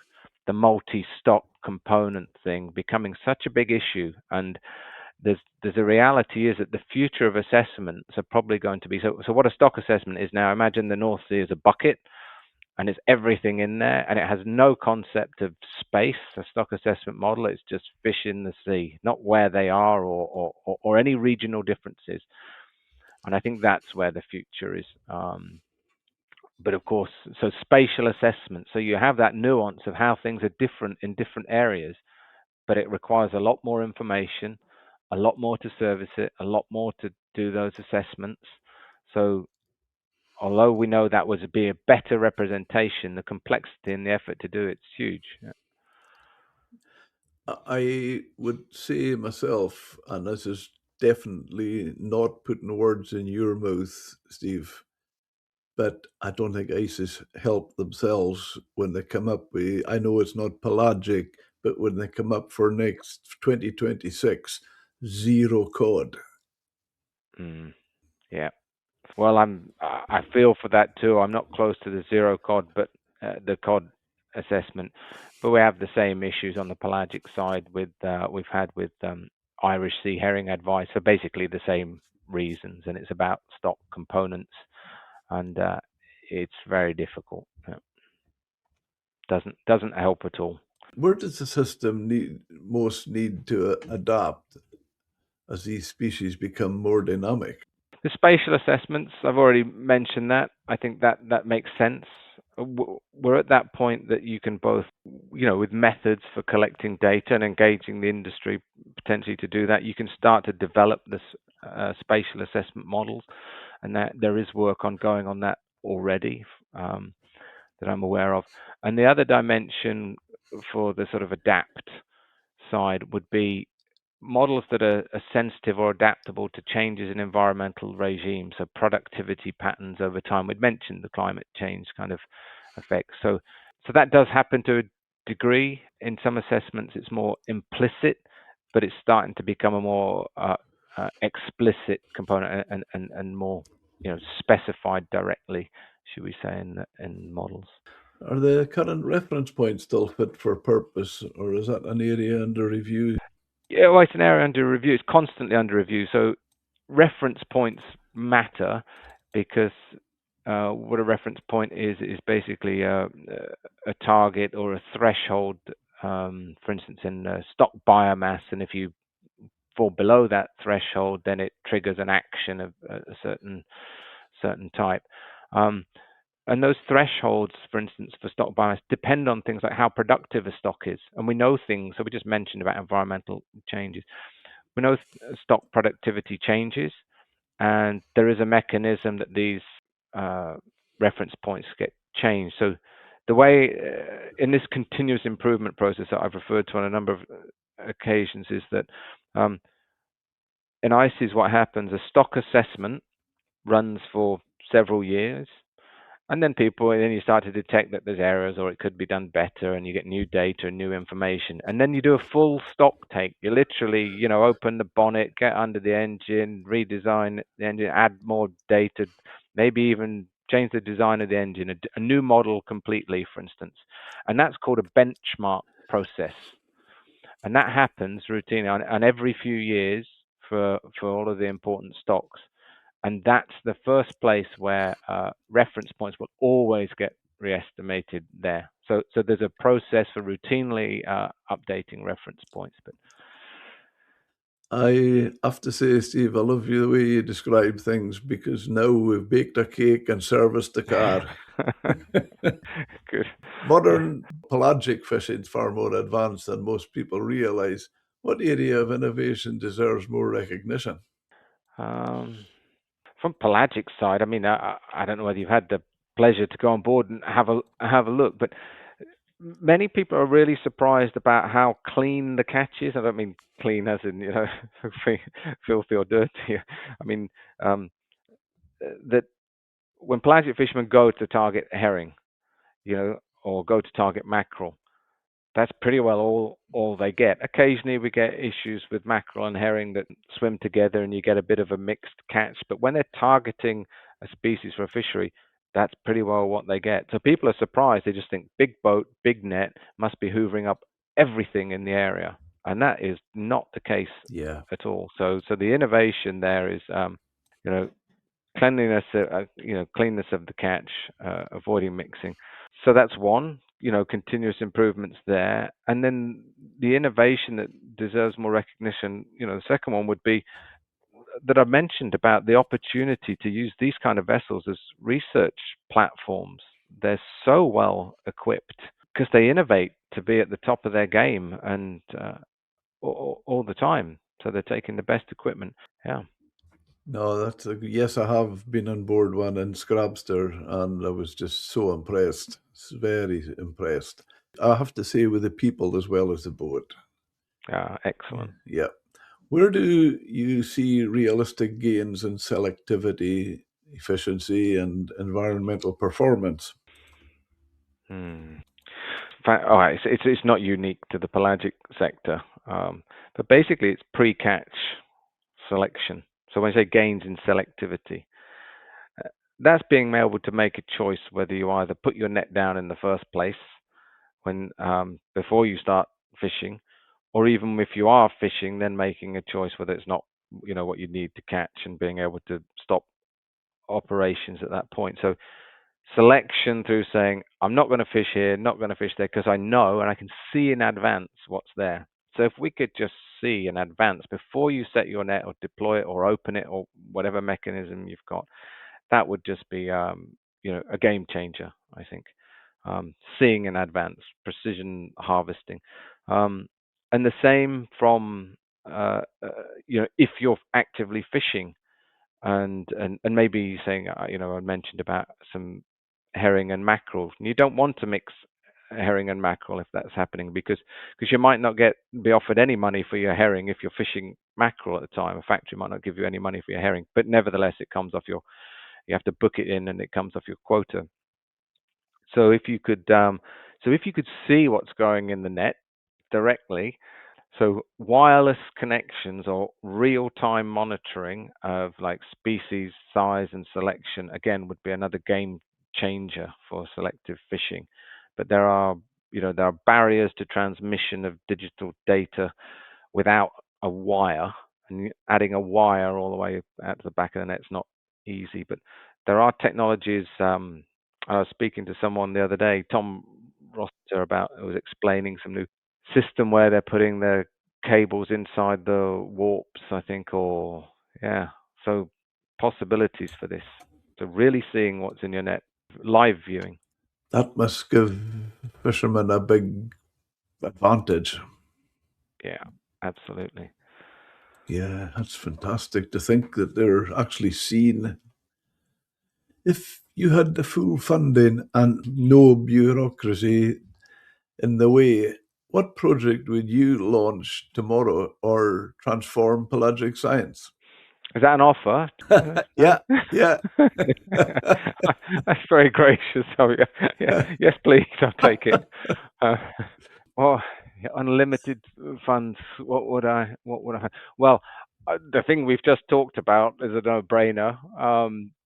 the multi-stock component thing becoming such a big issue, and there's a reality is that the future of assessments are probably going to be so what a stock assessment is now. Imagine the North Sea as a bucket, and it's everything in there, and it has no concept of space. A stock assessment model, it's just fish in the sea, not where they are, or any regional differences. And I think that's where the future is. But of course, so spatial assessment, so you have that nuance of how things are different in different areas, but it requires a lot more information, a lot more to service it, a lot more to do those assessments. So although we know that would be a better representation, the complexity and the effort to do it's huge. I would say myself, and this is definitely not putting words in your mouth, Steve, but I don't think ISIS help themselves when they come up with, I know it's not pelagic, but when they come up for next 2026, zero cod. Yeah. Well, I feel for that too. I'm not close to the zero cod, but the cod assessment, but we have the same issues on the pelagic side with we've had with Irish sea herring advice. So basically the same reasons, and it's about stock components, and it's very difficult. Doesn't help at all. Where does the system most need to adapt as these species become more dynamic? The spatial assessments, I've already mentioned that. I think that makes sense. We're at that point that you can both, with methods for collecting data and engaging the industry potentially to do that, you can start to develop this spatial assessment models, and that there is work ongoing on that already that I'm aware of. And the other dimension for the sort of adapt side would be models that are sensitive or adaptable to changes in environmental regimes, so productivity patterns over time. We'd mentioned the climate change kind of effects. So that does happen to a degree. In some assessments, it's more implicit, but it's starting to become a more explicit component and more specified directly, should we say, in models. Are the current reference points still fit for purpose, or is that an area under review? Yeah, well, it's an area under review. It's constantly under review. So reference points matter because what a reference point is basically a target or a threshold for instance, in stock biomass, and if you fall below that threshold, then it triggers an action of a certain type. Um, and those thresholds, for instance, for stock biomass, depend on things like how productive a stock is. And we know things. So we just mentioned about environmental changes. We know stock productivity changes, and there is a mechanism that these uh, reference points get changed. So the way in this continuous improvement process that I've referred to on a number of occasions is that um, in ICES, what happens, a stock assessment runs for several years, and then you start to detect that there's errors or it could be done better, and you get new data and new information. And then you do a full stock take. You literally, open the bonnet, get under the engine, redesign the engine, add more data, maybe even change the design of the engine, a new model completely, for instance. And that's called a benchmark process. And that happens routinely on every few years for all of the important stocks. And that's the first place where reference points will always get re-estimated there. So there's a process for routinely updating reference points. But I have to say, Steve, I love you the way you describe things, because now we've baked a cake and serviced the car. good. Yeah. Modern pelagic fishing is far more advanced than most people realize. What area of innovation deserves more recognition? From pelagic side, I mean, I don't know whether you've had the pleasure to go on board and have a look, but many people are really surprised about how clean the catch is. I don't mean clean as in filthy or dirty. I mean um, that when pelagic fishermen go to target herring, or go to target mackerel, that's pretty well all they get. Occasionally, we get issues with mackerel and herring that swim together, and you get a bit of a mixed catch. But when they're targeting a species for a fishery, that's pretty well what they get. So people are surprised. They just think big boat, big net must be hoovering up everything in the area, and that is not the case Yeah. at all. So the innovation there is, you know, cleanliness, cleanness of the catch, avoiding mixing. So that's one, continuous improvements there. And then the innovation that deserves more recognition, the second one would be that I mentioned about the opportunity to use these kind of vessels as research platforms. They're so well equipped because they innovate to be at the top of their game and all the time. So they're taking the best equipment. Yeah. No, yes, I have been on board one in Scrabster, and I was just so impressed. Very impressed. I have to say, with the people as well as the boat. Excellent. Yeah. Where do you see realistic gains in selectivity, efficiency, and environmental performance? Hmm. All right, it's not unique to the pelagic sector, but basically it's pre-catch selection. So when I say gains in selectivity, uh, that's being able to make a choice whether you either put your net down in the first place when before you start fishing, or even if you are fishing, then making a choice whether it's not what you need to catch and being able to stop operations at that point. So selection through saying, I'm not going to fish here, not going to fish there, because I know and I can see in advance what's there. So if we could just see in advance before you set your net or deploy it or open it or whatever mechanism you've got, that would just be a game changer, I think. Seeing in advance, precision harvesting, and the same from if you're actively fishing and maybe saying, I mentioned about some herring and mackerel. You don't want to mix herring and mackerel if that's happening because you might not be offered any money for your herring if you're fishing mackerel at the time. A factory might not give you any money for your herring, but nevertheless it comes off you have to book it in and it comes off your quota. So if you could see what's going in the net directly, so wireless connections or real-time monitoring of like species size and selection again would be another game changer for selective fishing. But there are barriers to transmission of digital data without a wire, and adding a wire all the way out to the back of the net's not easy. But there are technologies. I was speaking to someone the other day, Tom Rossiter, about who was explaining some new system where they're putting the cables inside the warps, I think, or yeah. So possibilities for this. So really seeing what's in your net, live viewing. That must give fishermen a big advantage. Yeah, absolutely. Yeah, that's fantastic to think that they're actually seen. If you had the full funding and no bureaucracy in the way, what project would you launch tomorrow or transform pelagic science? Is that an offer? Yeah, yeah. That's very gracious of you. Yeah, yes, please, I'll take it. Uh, well, unlimited funds. What would I? Well, the thing we've just talked about is a no-brainer.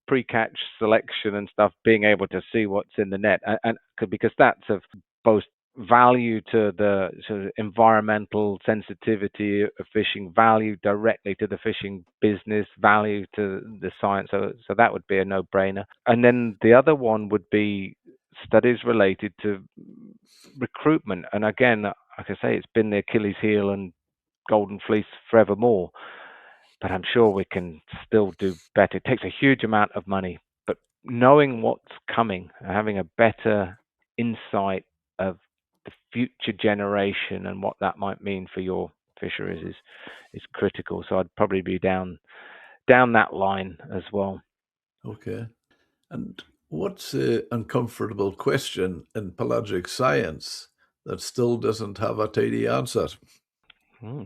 Pre-catch selection and stuff, being able to see what's in the net, and because that's of both value to the sort of environmental sensitivity of fishing, value directly to the fishing business, value to the science. So that would be a no-brainer. And then the other one would be studies related to recruitment. And again, like I say, it's been the Achilles heel and golden fleece forevermore. But I'm sure we can still do better. It takes a huge amount of money, but knowing what's coming, having a better insight of the future generation and what that might mean for your fisheries is critical. So I'd probably be down that line as well. Okay. And what's an uncomfortable question in pelagic science that still doesn't have a tidy answer? Hmm,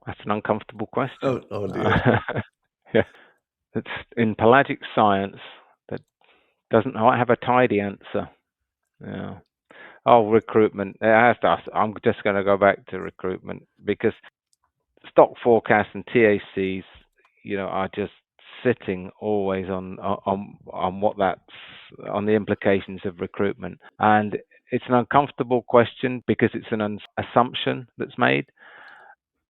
that's an uncomfortable question. Oh dear. Yeah, it's in pelagic science that doesn't have a tidy answer. Yeah. Oh, recruitment. I'm just going to go back to recruitment because stock forecasts and TACs, are just sitting always on what that's on the implications of recruitment, and it's an uncomfortable question because it's an assumption that's made,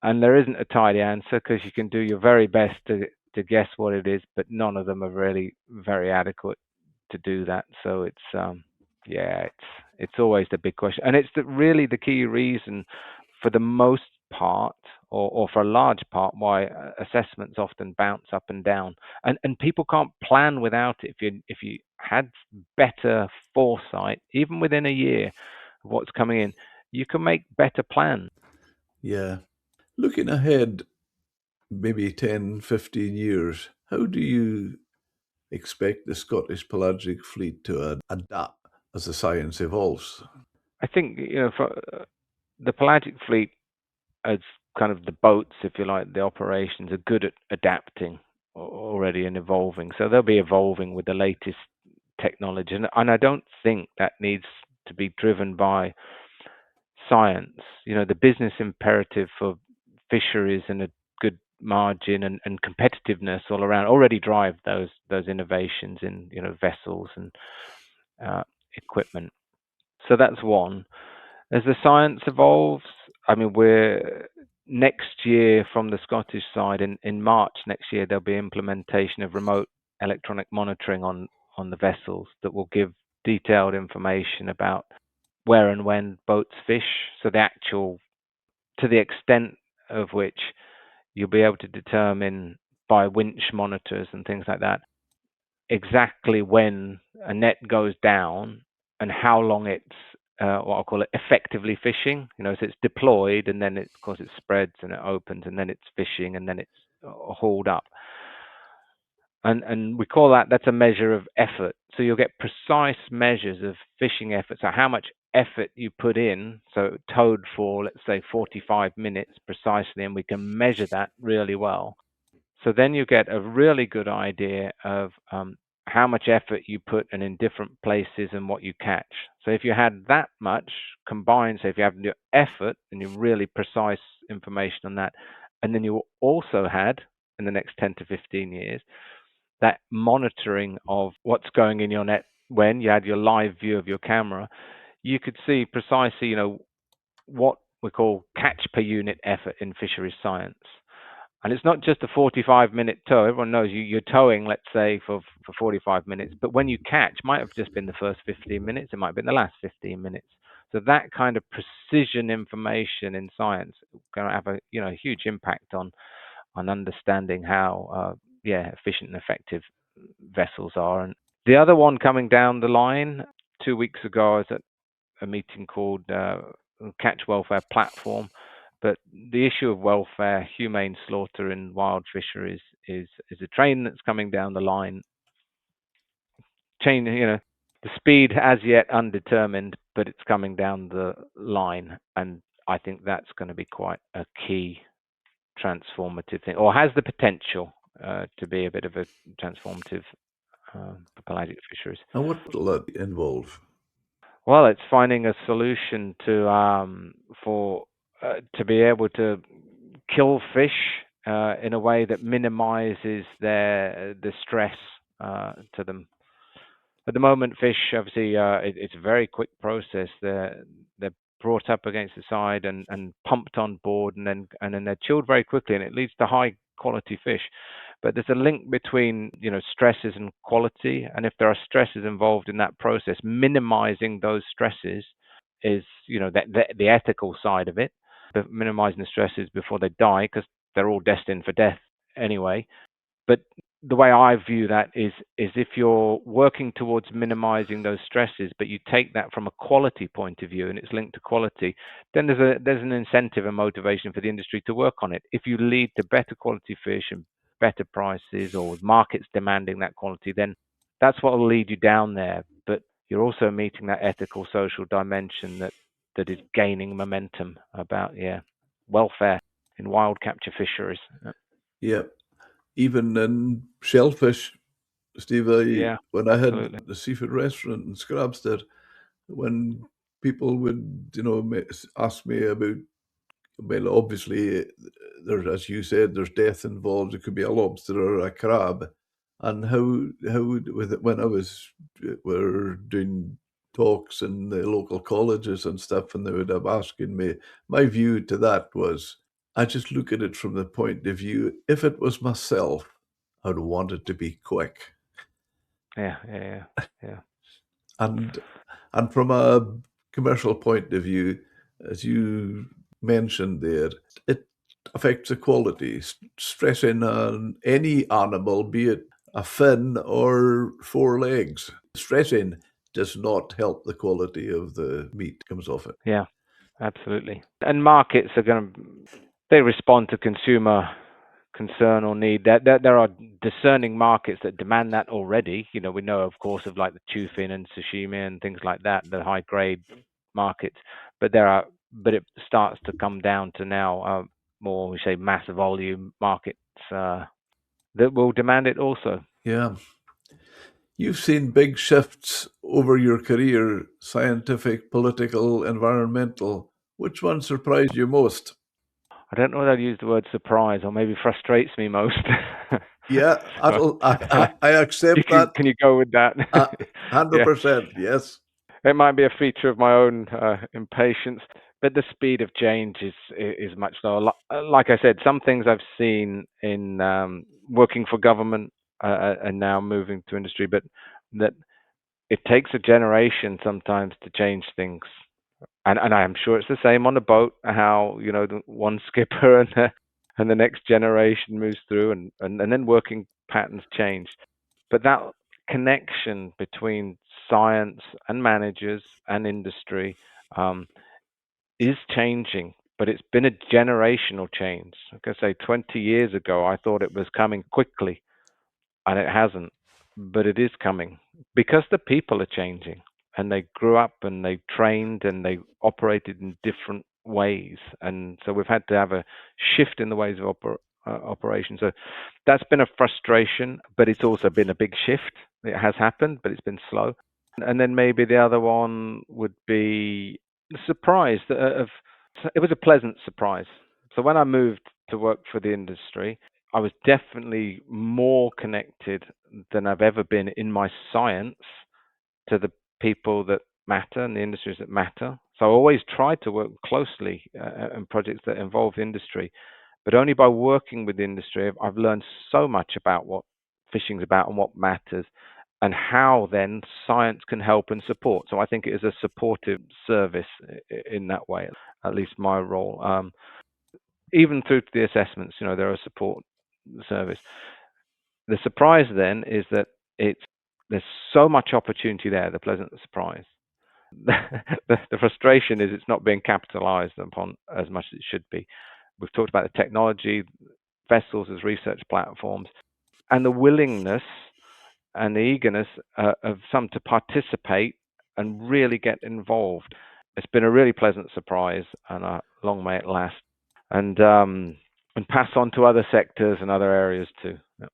and there isn't a tidy answer because you can do your very best to guess what it is, but none of them are really very adequate to do that. So yeah, it's always the big question, and it's really the key reason for the most part, or for a large part, why assessments often bounce up and down, and people can't plan without it. If you had better foresight, even within a year of what's coming in, you can make better plans. Yeah. Looking ahead, maybe 10, 15 years, how do you expect the Scottish pelagic fleet to adapt as the science evolves? I think for the pelagic fleet, as kind of the boats, if you like, the operations are good at adapting already and evolving. So they'll be evolving with the latest technology, and I don't think that needs to be driven by science. The business imperative for fisheries and a good margin and competitiveness all around already drive those innovations in vessels and uh, equipment. So that's one. As the science evolves, I mean, we're next year from the Scottish side in March next year there'll be implementation of remote electronic monitoring on the vessels that will give detailed information about where and when boats fish. So the actual, to the extent of which you'll be able to determine by winch monitors and things like that exactly when a net goes down and how long it's what I'll call it effectively fishing. So it's deployed and then of course it spreads and it opens and then it's fishing and then it's hauled up. And we call that's a measure of effort. So you'll get precise measures of fishing effort. So how much effort you put in, so towed for let's say 45 minutes precisely, and we can measure that really well. So then you get a really good idea of how much effort you put in different places and what you catch. So if you had that much combined, so if you have your effort and your really precise information on that, and then you also had in the next 10 to 15 years that monitoring of what's going in your net when you had your live view of your camera, you could see precisely, what we call catch per unit effort in fisheries science. And it's not just a 45-minute tow. Everyone knows you're towing, let's say, for 45 minutes. But when you catch, might have just been the first 15 minutes. It might have been the last 15 minutes. So that kind of precision information in science going to have a huge impact on understanding how efficient and effective vessels are. And the other one coming down the line, 2 weeks ago, I was at a meeting called Catch Welfare Platform. But the issue of welfare, humane slaughter in wild fisheries, is a train that's coming down the line. The speed as yet undetermined, but it's coming down the line, and I think that's going to be quite a key transformative thing, or has the potential to be a bit of a transformative for pelagic fisheries. And what will that involve? Well, it's finding a solution to be able to kill fish in a way that minimizes the stress to them. At the moment, fish obviously it's a very quick process. They're brought up against the side and pumped on board, and then they're chilled very quickly, and it leads to high quality fish. But there's a link between stresses and quality, and if there are stresses involved in that process, minimizing those stresses is the ethical side of it. But minimizing the stresses before they die, because they're all destined for death anyway. But the way I view that is if you're working towards minimizing those stresses, but you take that from a quality point of view and it's linked to quality, then there's an incentive and motivation for the industry to work on it. If you lead to better quality fish and better prices, or markets demanding that quality, then that's what will lead you down there. But you're also meeting that ethical, social dimension that is gaining momentum about welfare in wild capture fisheries. Yeah. Even in shellfish, Steve, when I had Absolutely. the seafood restaurant in Scrabstead, when people would, ask me about, well, obviously, there's, as you said, there's death involved. It could be a lobster or a crab, and when I was we're doing talks in the local colleges and stuff, and they would have asking me, my view to that was, I just look at it from the point of view, if it was myself, I'd want it to be quick. Yeah. And from a commercial point of view, as you mentioned there, it affects the quality. Stressing on any animal, be it a fin or four legs, stressing does not help the quality of the meat that comes off it. Yeah, absolutely. And markets they respond to consumer concern or need. There are discerning markets that demand that already. We know, of course, of like the tufin and sashimi and things like that, the high grade markets. But it starts to come down to now more, we say, mass volume markets that will demand it also. Yeah. You've seen big shifts over your career, scientific, political, environmental. Which one surprised you most? I don't know whether I'd use the word surprise, or maybe frustrates me most. Yeah, I accept that. Can you go with that? 100%, yes. It might be a feature of my own impatience, but the speed of change is much slower. Like I said, some things I've seen in working for government and now moving to industry, but that it takes a generation sometimes to change things. And I am sure it's the same on a boat, how the one skipper and the next generation moves through, and then working patterns change. But that connection between science and managers and industry is changing, but it's been a generational change. Like I say, 20 years ago, I thought it was coming quickly, and it hasn't, but it is coming because the people are changing, and they grew up and they trained and they operated in different ways, and so we've had to have a shift in the ways of operation. So that's been a frustration, but it's also been a big shift. It has happened, but it's been slow. And then maybe the other one would be the surprise it was a pleasant surprise. So when I moved to work for the industry, I was definitely more connected than I've ever been in my science to the people that matter and the industries that matter. So I always tried to work closely in projects that involve industry, but only by working with industry, I've learned so much about what fishing's about and what matters. and how then science can help and support. So I think it is a supportive service in that way, at least my role. Even through to the assessments, there are support service. The surprise then is that there's so much opportunity there, the pleasant surprise. The frustration is it's not being capitalized upon as much as it should be. We've talked about the technology, vessels as research platforms, and the willingness and the eagerness of some to participate and really get involved. It's been a really pleasant surprise, and long may it last, and pass on to other sectors and other areas too. Yeah.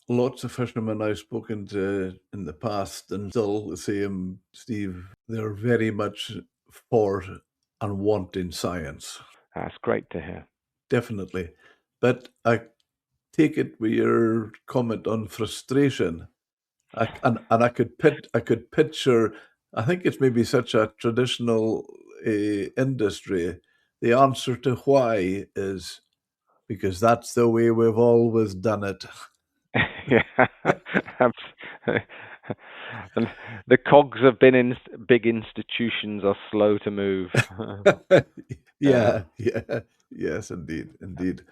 Lots of fishermen I've spoken to in the past, and still the same, Steve. They're very much for and wanting science. That's great to hear. Definitely. But I take it with your comment on frustration. And I could picture. I think it's maybe such a traditional industry. The answer to why is because that's the way we've always done it. Yeah, and the cogs of big institutions are slow to move. Yeah. Yeah, yeah, yes, indeed, indeed.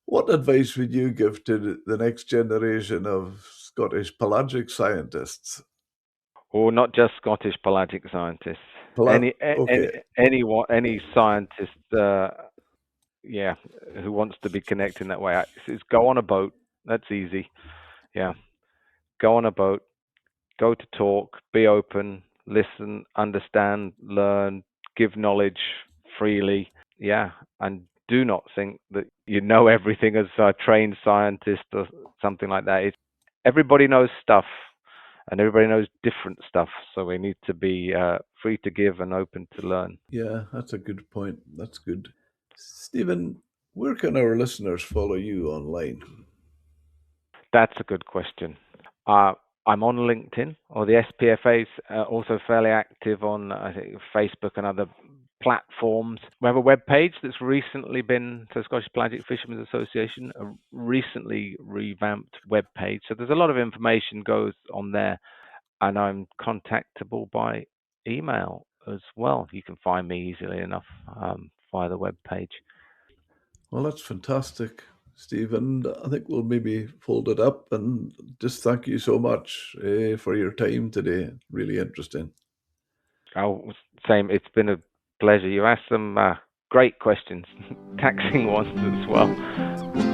What advice would you give to the next generation of Scottish pelagic scientists? Or not just Scottish pelagic scientists. Okay, Any scientist, yeah, who wants to be connected in that way, is go on a boat. That's easy. Yeah, go on a boat, go to talk, be open, listen, understand, learn, give knowledge freely. Yeah, and do not think that you know everything as a trained scientist or something like that. Everybody knows stuff, and everybody knows different stuff. So we need to be free to give and open to learn. yeah, that's a good point. That's good. Stephen, where can our listeners follow you online? That's a good question. Uh, I'm on LinkedIn, or the SPFA is also fairly active on, I think, Facebook and other platforms. We have a web page that's recently been, so Scottish Pelagic Fishermen's Association, a recently revamped web page. So there's a lot of information goes on there, and I'm contactable by email as well. You can find me easily enough via the web page. Well, that's fantastic, Steve. And I think we'll maybe fold it up and just thank you so much for your time today. Really interesting. Oh, same. It's been a pleasure. You asked some great questions, taxing ones as well.